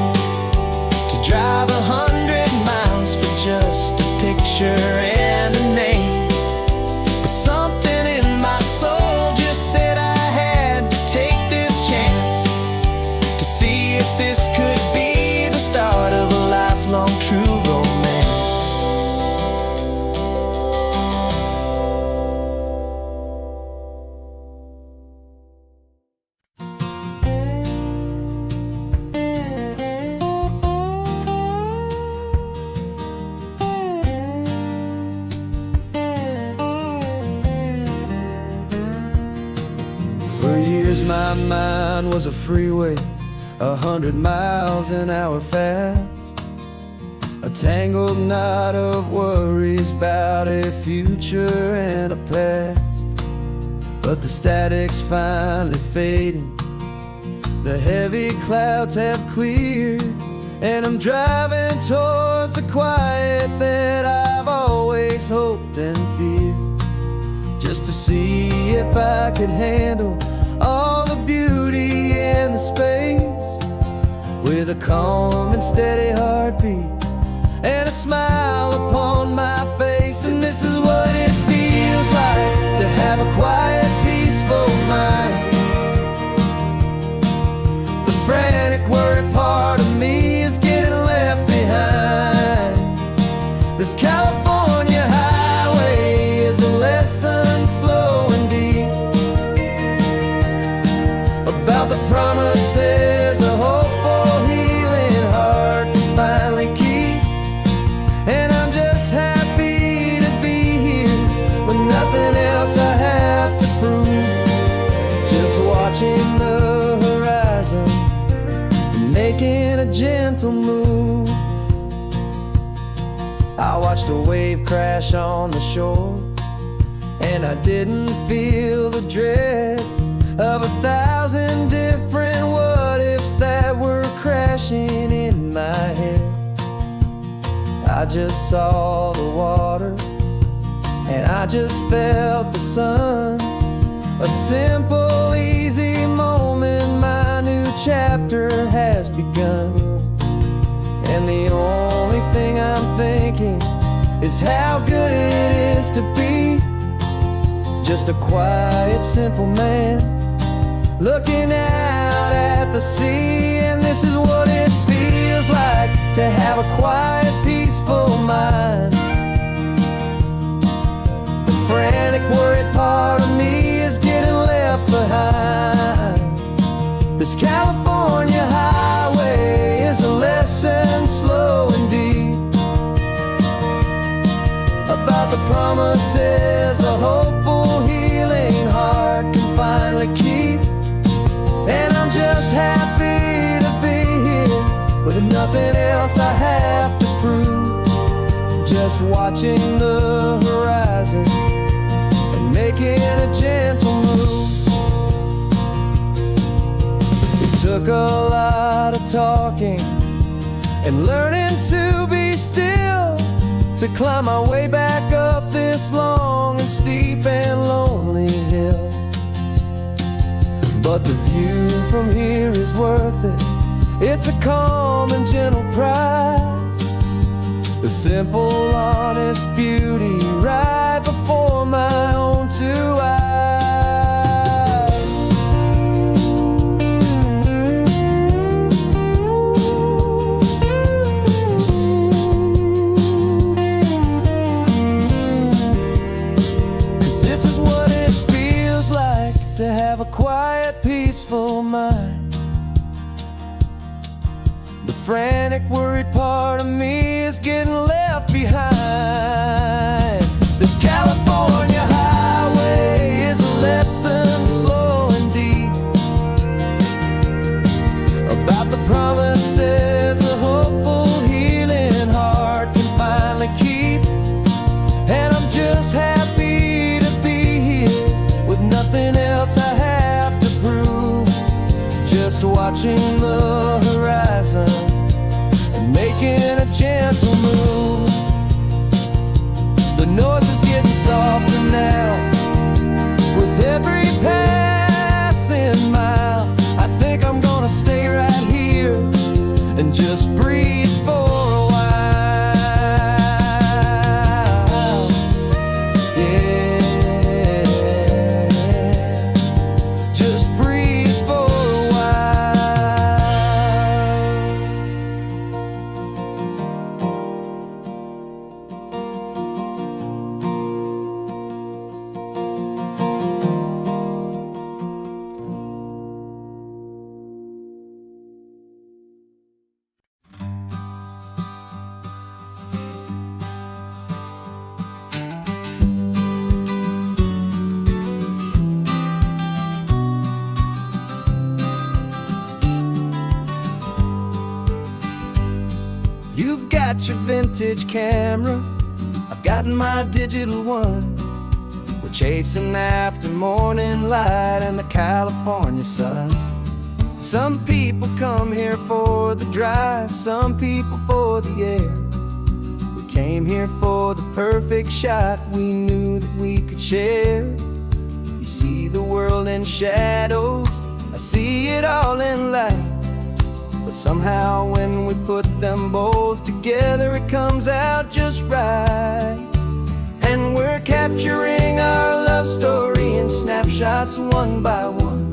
B: to drive 100 miles for just a picture and a name. But something in my soul just said I had to take this chance to see if this could be the start of a lifelong true romance. For years my mind was a freeway, 100 miles an hour fast, a tangled knot of worries about a future and a past. But the static's finally fading, the heavy clouds have cleared, and I'm driving towards the quiet that I've always hoped and feared, just to see if I could handle all the beauty and the space, with a calm and steady heartbeat and a smile upon my face. And this is what it feels like to have a quiet, peaceful mind. The frantic, worried part of me is getting left behind. This California highway is a lesson slow and deep about the promises a hopeful, healing heart can finally keep. And I'm just happy to be here with nothing else I have to prove, just watching the horizon and making a gentle move. I watched a wave crash on the shore, and I didn't feel the dread of 1,000 different what-ifs that were crashing in my head. I just saw the water, and I just felt the sun. A simple, easy moment, my new chapter has begun. And the only thing I'm thinking is how good it is to be just a quiet, simple man looking out at the sea. And this is what it feels like to have a quiet, peaceful mind. The frantic, worried part of me is getting left behind. This California highway is a lesson, slow and deep, about the promises a hopeful, healing heart can finally keep. And I'm just happy to be here with nothing else I have to prove, just watching the horizon and making a gentle move. It took a lot of talking and learning to be still to climb my way back up this long and steep and lonely hill. But the view from here is worth it. It's a calm and gentle prize, the simple, honest beauty right before my own two eyes. 'Cause this is what it feels like to have a quiet, peaceful mind. The frantic, worried part of me is getting left behind. This California highway is a lesson, slow and deep, about the promises a hopeful, healing heart can finally keep. And I'm just happy to be here with nothing else I have to prove, just watching the horizon and making a gentle move. The noise is getting softer now with every passing mile. I think I'm gonna stay right here and just breathe for a while. Yeah, just breathe for a while. You've got your vintage camera, I've got my digital one. We're chasing after morning light and the California sun. Some people come here for the drive, some people for the air. We came here for the perfect shot we knew that we could share. You see the world in shadows, I see it all in light. But somehow when we put them both together, it comes out just right. And we're capturing our love story in snapshots one by one.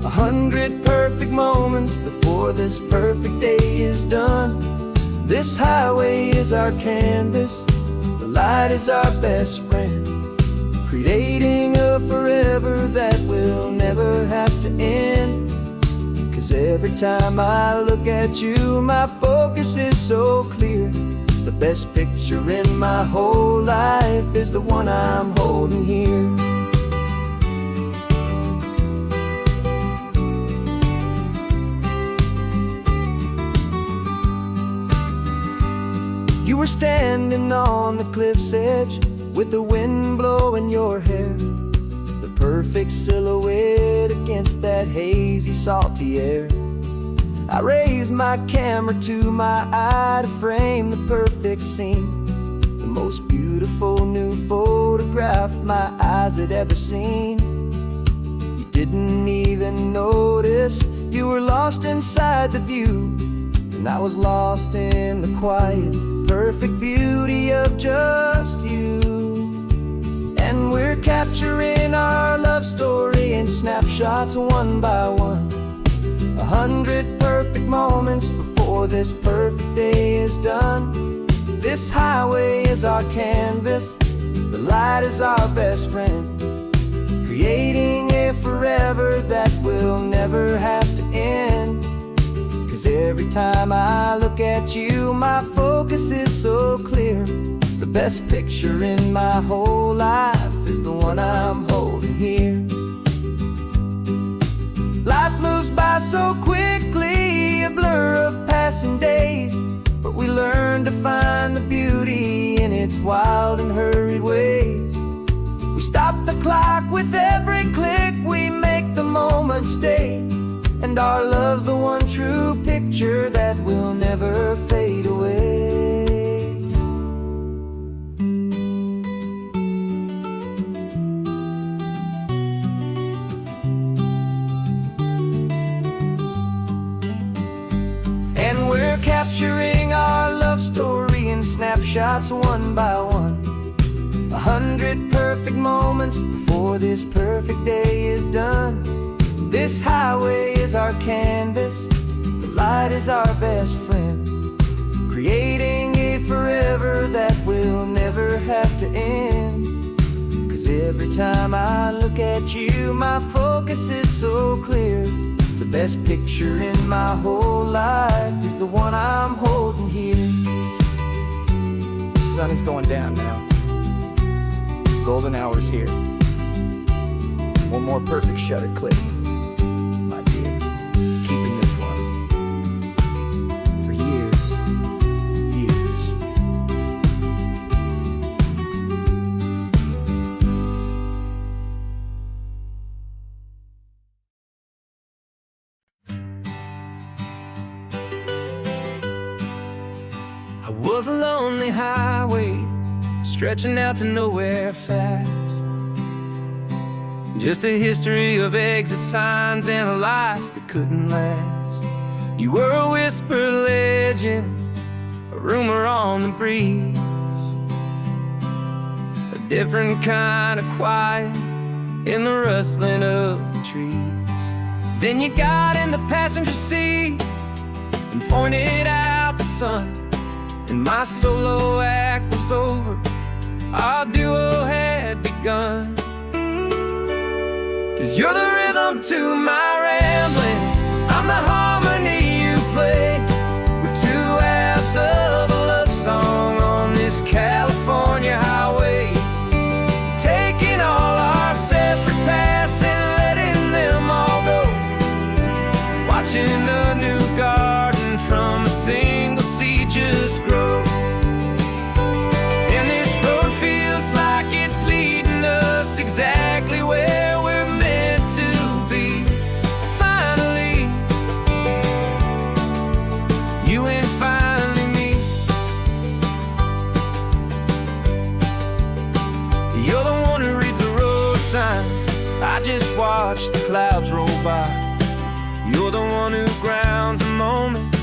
B: 100 perfect moments before this perfect day is done. This highway is our canvas, the light is our best friend, creating a forever that will never have to end. 'Cause every time I look at you, my focus is so clear. The best picture in my whole life is the one I'm holding here. You were standing on the cliff's edge with the wind blowing your hair, the perfect silhouette against that hazy, salty air. I raised my camera to my eye to frame the perfect scene, the most beautiful new photograph photograph my eyes had ever seen. You didn't even notice you were lost inside the view, and I was lost in the quiet, perfect beauty of just you. And we're capturing our love story in snapshots one by one. 100 perfect moments before this perfect day is done. This highway is our canvas, the light is our best friend, creating a forever that will never have to end. 'Cause every time I look at you, my focus is so clear. The best picture in my whole life is the one I'm holding here. Life moves by so quickly, a blur of passing days, but we learn to find the beauty in its wild and hurried ways. We stop the clock with every click, we make the moment stay, and our love's the one true picture that will never fade away. And we're capturing our love story in snapshots one by one. 100 perfect moments before this perfect day is done. This highway is our canvas, the light is our best friend, creating a forever that will never have to end. 'Cause every time I look at you, my focus is so clear. The best picture in my whole life is the one I'm holding here. The sun is going down now. Golden hour's here. One more perfect shutter click, my dear. Keeping this one for years, years. I was a lonely highway, stretching out to nowhere fast. Just a history of exit signs and a life that couldn't last. You were a whisper legend, a rumor on the breeze, a different kind of quiet in the rustling of the trees. Then you got in the passenger seat and pointed out the sun, and my solo act was over, our duo had begun. 'Cause you're the rhythm to my rambling, I'm the harmony you play. We're two halves of a love song on this California highway, taking all our separate paths and letting them all go, watching a new garden from a single seed just grow. And this road feels like it's leading us exactly where we're meant to be. Finally, you and finally me. You're the one who reads the road signs, I just watch the clouds roll by. You're the one who grounds a moment,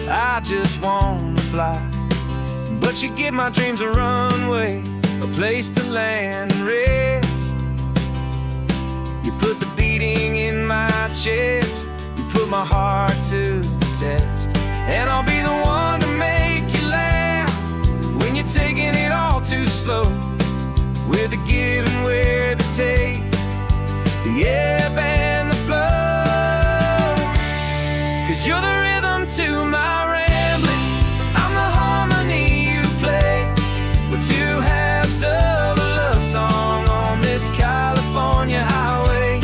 B: I just wanna fly. But you give my dreams a runway, a place to land and rest. You put the beating in my chest, you put my heart to the test. And I'll be the one to make you laugh when you're taking it all too slow. We're the give and we're the take, the ebb and the flow. 'Cause you're the rhythm to my rambling, I'm the harmony you play. We're two halves of a love song on this California highway,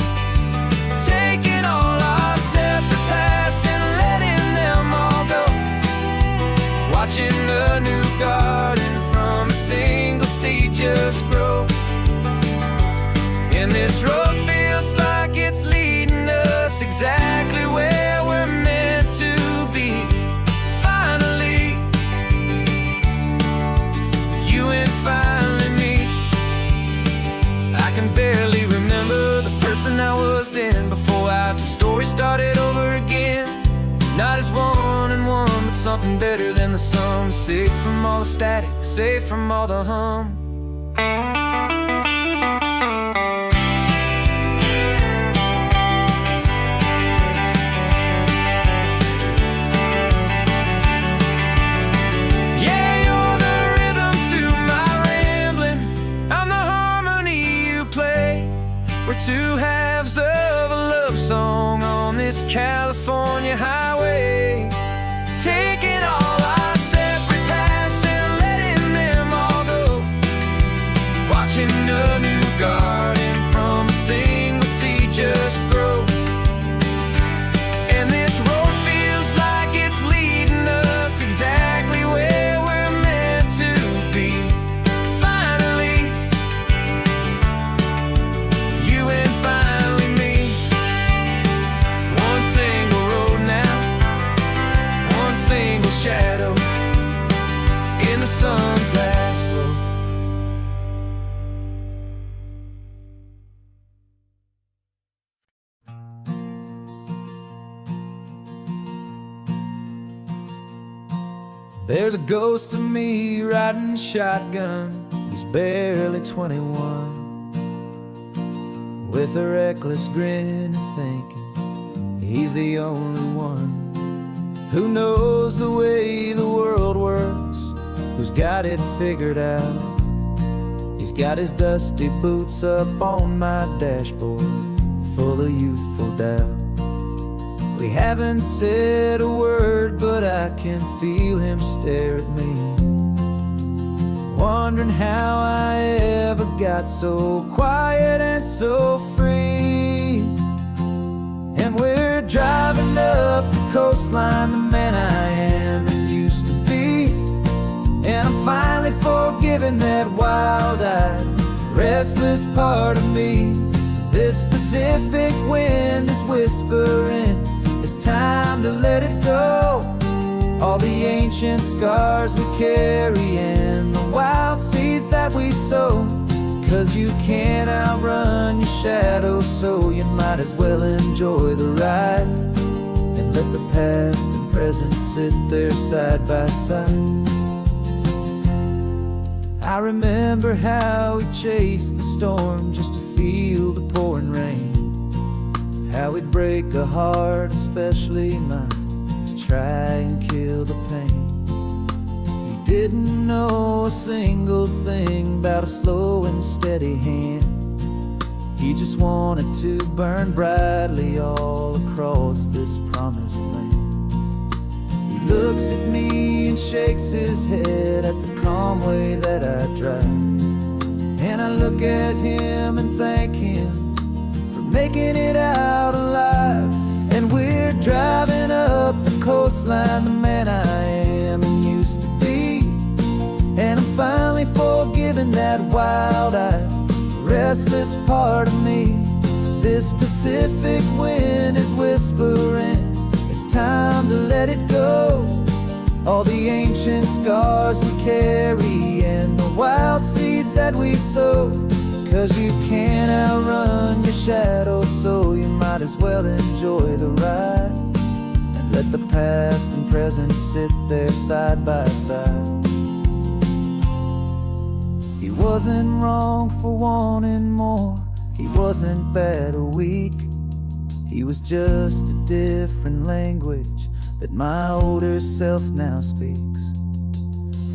B: taking all our separate paths and letting them all go, watching a new garden from a single seed just grow. And this road feels like it's leading us exactly where we're meant to be. Finally, you and finally me.
A: we started over again. Not as one and one, but something better than the sum. Safe from all the static, safe from all the hum. We're two halves of a love song on this California highway, taking all our separate paths and letting them all go, watching a new garden from a single seed just grow. And this road feels like it's leading us exactly where we're meant to be. Finally, you and finally me. One single road now, one single shadow in the sun's last glow.
B: There's a ghost of me riding shotgun. He's barely 21, with a reckless grin and thinking he's the only one who knows the way the world works, who's got it figured out. He's got his dusty boots up on my dashboard, full of youthful doubt. We haven't said a word, but I can feel him stare at me, wondering how I ever got so quiet and so free. And we're driving up the coastline, the man I am and used to be. And I'm finally forgiving that wild-eyed, restless part of me. This Pacific wind is whispering, it's time to let it go. All the ancient scars we carry and the wild seeds that we sow. 'Cause you can't outrun your shadow, so you might as well enjoy the ride and let the past and present sit there side by side. I remember how we chased the storm just to feel the pouring rain, how we'd break a heart, especially mine, to try and kill the pain. He didn't know a single thing about a slow and steady hand. He just wanted to burn brightly all across this promised land. He looks at me and shakes his head at the calm way that I drive, and I look at him and thank him for making it out alive. And we're driving up the coastline, the man I am and used to be. And I'm finally forgiving that wild-eyed, restless part of me. This Pacific wind is whispering, it's time to let it go. All the ancient scars we carry and the wild seeds that we sow. 'Cause you can't outrun your shadow, so you might as well enjoy the ride and let the past and present sit there side by side. He wasn't wrong for wanting more, he wasn't bad or weak. He was just a different language that my older self now speaks.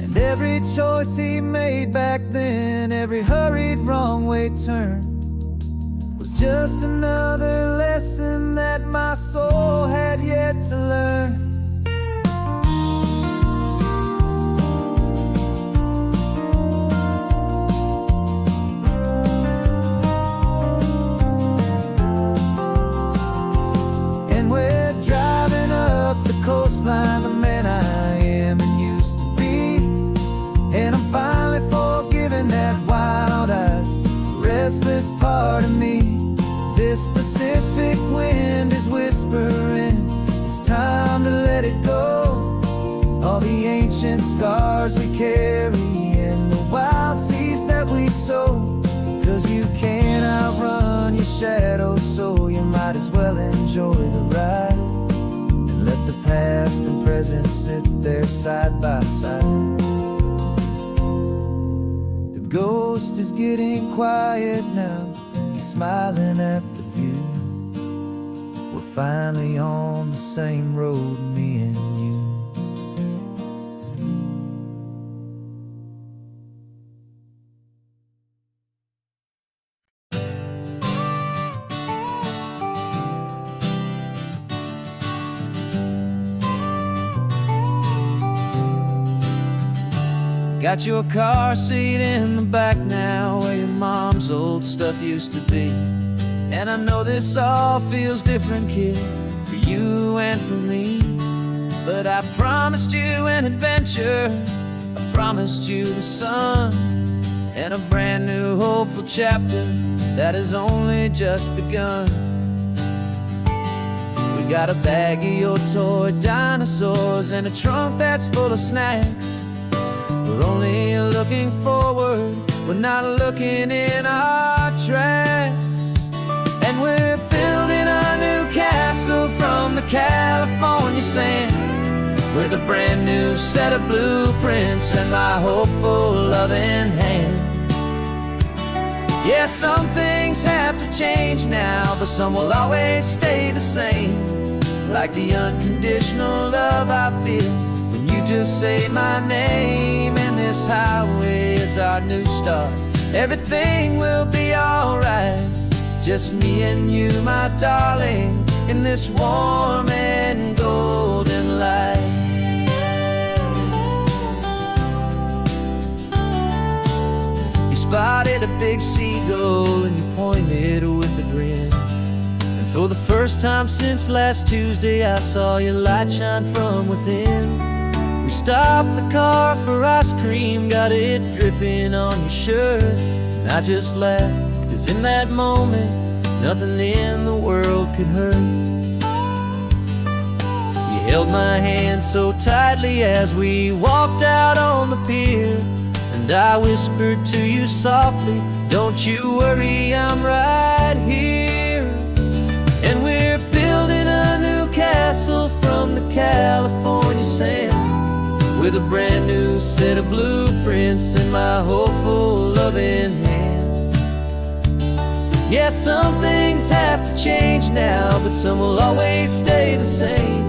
B: And every choice he made back then, every hurried wrong way turn, was just another lesson that my soul had yet to learn. And we're driving up the coastline, the man I am and used to be. And I'm finally forgiving that wild-eyed, restless part of me. This Pacific wind is whispering, it's time to let it go. All the ancient scars we carry and the wild seeds that we sow. 'Cause you can't outrun your shadow, so you might as well enjoy the side by side. The ghost is getting quiet now. He's smiling at the view. We're finally on the same road, me and you.
A: Got your car seat in the back now, where your mom's old stuff used to be. And I know this all feels different, kid, for you and for me. But I promised you an adventure, I promised you the sun, and a brand new hopeful chapter that has only just begun. We got a bag of your toy dinosaurs and a trunk that's full of snacks. We're only looking forward, we're not looking in our tracks. And we're building a new castle from the California sand, with a brand new set of blueprints and my hopeful loving hand. Yeah, some things have to change now, but some will always stay the same. Like the unconditional love I feel when you just say my name. And this highway is our new start. Everything will be alright, just me and you, my darling, in this warm and golden light. You spotted a big seagull and you pointed with a grin. And for the first time since last Tuesday, I saw your light shine from within. We stopped the car for ice cream, got it dripping on your shirt. And I just laughed, 'cause in that moment, nothing in the world could hurt. You held my hand so tightly as we walked out on the pier, and I whispered to you softly, don't you worry, I'm right here. And we're building a new castle from the California sand, with a brand new set of blueprints in my hopeful loving hand. Yeah, some things have to change now, but some will always stay the same.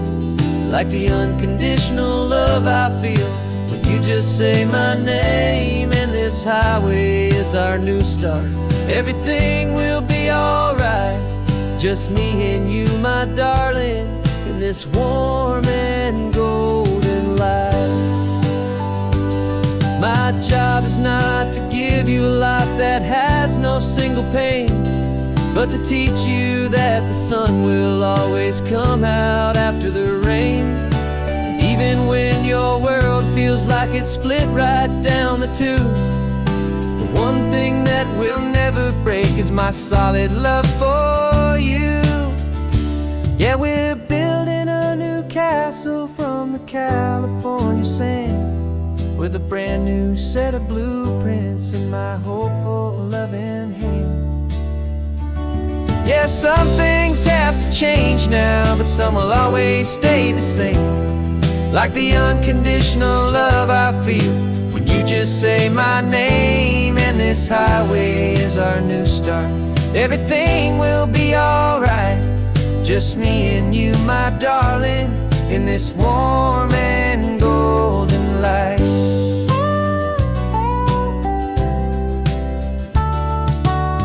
A: Like the unconditional love I feel when you just say my name. And this highway is our new start. Everything will be alright, just me and you, my darling, in this warm and golden light. My job is not to give you a life that has no single pain, but to teach you that the sun will always come out after the rain. Even when your world feels like it's split right down the two, the one thing that will never break is my solid love for you. Yeah, we're building a new castle from the California sand, with a brand new set of blueprints in my hopeful loving hand. Yeah, some things have to change now, but some will always stay the same. Like the unconditional love I feel when you just say my name. And this highway is our new start. Everything will be alright, just me and you, my darling, in this warm and golden light.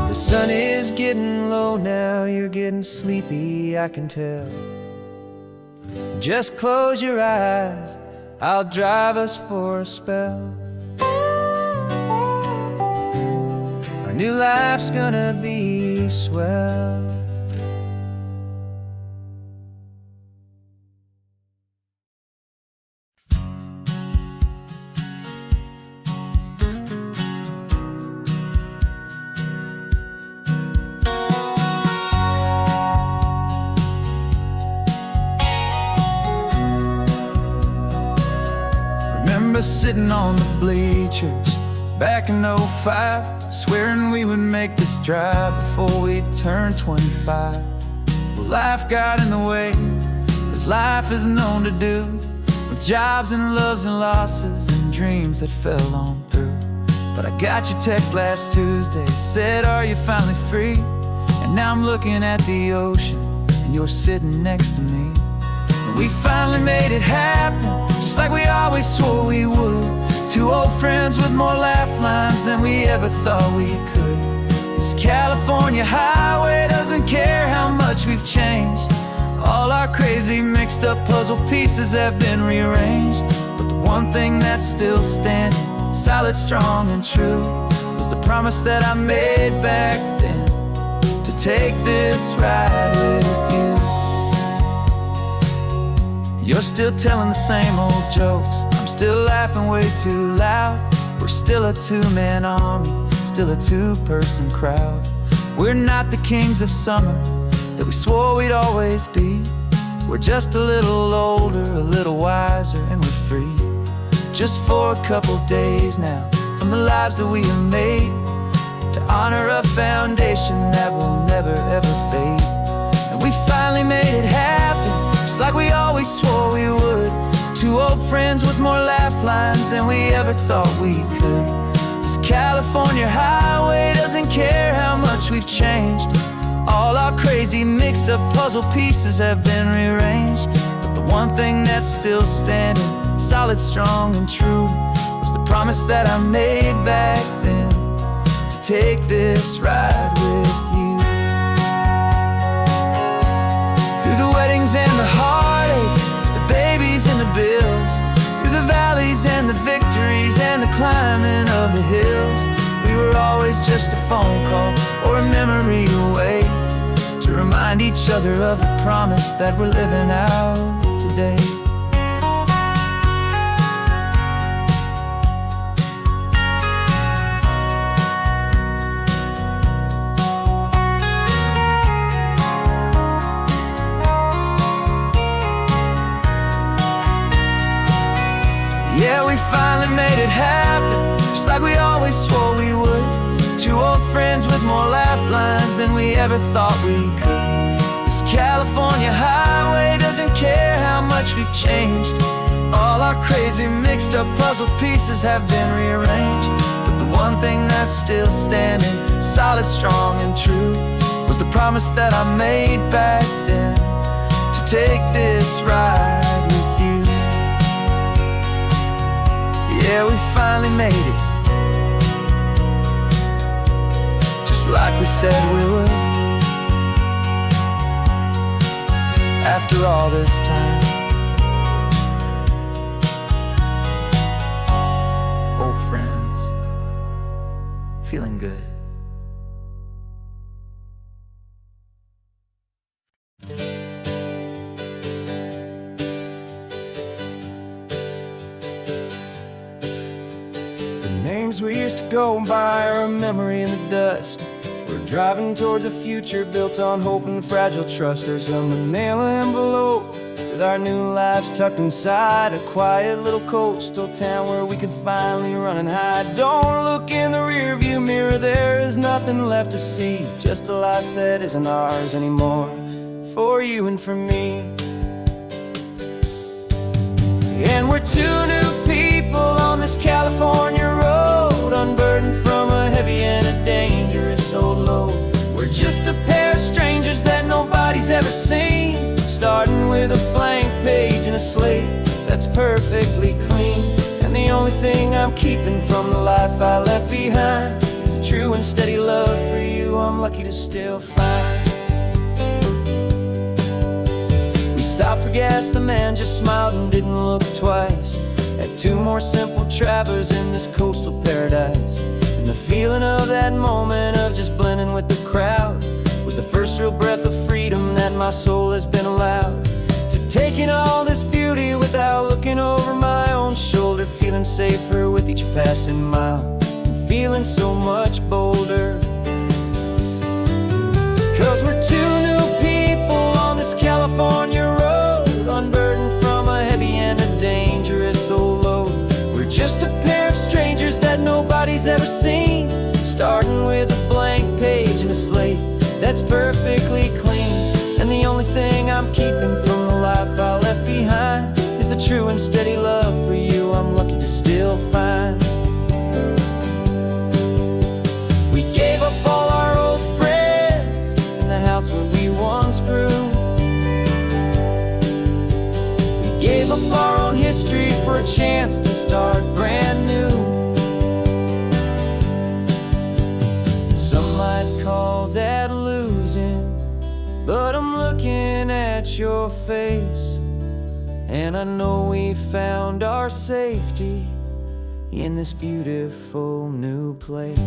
A: The sun is getting low now, you're getting sleepy, I can tell. Just close your eyes, I'll drive us for a spell. Our new life's gonna be swell.
B: Remember sitting on the bleachers back in '05, swearing we would make this drive before we turned 25. Well, life got in the way, 'cause life is known to do. with jobs and loves and losses and dreams that fell on through. But I got your text last Tuesday, said, are you finally free? And now I'm looking at the ocean, and you're sitting next to me. And we finally made it happen, just like we always swore we would. Two old friends with more laugh lines than we ever thought we could. This California highway doesn't care how much we've changed. All our crazy mixed up puzzle pieces have been rearranged. But the one thing that's still standing, solid, strong, and true, was the promise that I made back then, to take this ride with you. You're still telling the same old jokes, I'm still laughing way too loud. We're still a two-man army, still a two-person crowd. We're not the kings of summer that we swore we'd always be. We're just a little older, a little wiser, and we're free. Just for a couple days now, from the lives that we have made, to honor a foundation that will never ever fade. And we finally made it happen, just like we always swore we would. Two old friends with more laugh lines than we ever thought we could. This California highway doesn't care how much we've changed. All our crazy mixed up puzzle pieces have been rearranged. But the one thing that's still standing, solid, strong, and true, was the promise that I made back then, to take this ride with you. Through the weddings and the heartaches, the babies and the bills, through the valleys and the victories and the climbing of the hills, we were always just a phone call or a memory away, to remind each other of the promise that we're living out today. Yeah, we finally made it happen, just like we always swore we would. Two old friends with more laugh lines than we ever thought we could. This California highway doesn't care how much we've changed. All our crazy mixed up puzzle pieces have been rearranged. But the one thing that's still standing, solid, strong, and true, was the promise that I made back then, to take this ride with you. Yeah, we finally made it, just like we said we would. After all this time, old friends, feeling good. Names we used to go by are a memory in the dust. We're driving towards a future built on hope and fragile trust. There's a manila envelope with our new lives tucked inside, a quiet little coastal town where we can finally run and hide. Don't look in the rearview mirror, there is nothing left to see, just a life that isn't ours anymore, for you and for me. And we're two new people on this California road, unburdened from a heavy and a dangerous old load. We're just a pair of strangers that nobody's ever seen, starting with a blank page and a slate that's perfectly clean. And the only thing I'm keeping from the life I left behind is a true and steady love for you I'm lucky to still find. We stopped for gas, the man just smiled and didn't look twice. Had two more simple travelers in this coastal paradise. And the feeling of that moment of just blending with the crowd was the first real breath of freedom that my soul has been allowed to take in all this beauty without looking over my own shoulder, feeling safer with each passing mile and feeling so much bolder. 'Cause we're two new people on this California road, unburdened from a heavy and a dangerous old load. We're just a pair of strangers that nobody's ever seen, starting with a blank page and a slate that's perfectly clean. And the only thing I'm keeping from the life I left behind is the true and steady
A: miss your face. And I know we found our safety in this beautiful new place.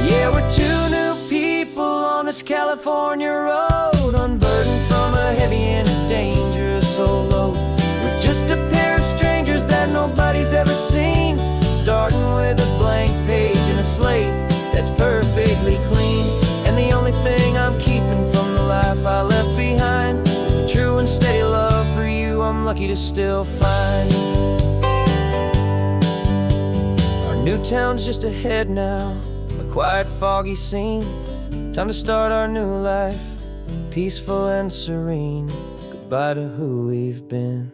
A: Yeah, we're two new people on this California road, unburdened from a heavy and a dangerous old load. We're just a pair of strangers that nobody's ever seen, starting with a blank page and a slate that's perfectly clean. And the only thing I'm keeping from the life I left behind is the true and steady love for you I'm lucky to still find. Our new town's just ahead now, a quiet, foggy scene. Time to start our new life, peaceful and serene. Goodbye to who we've been.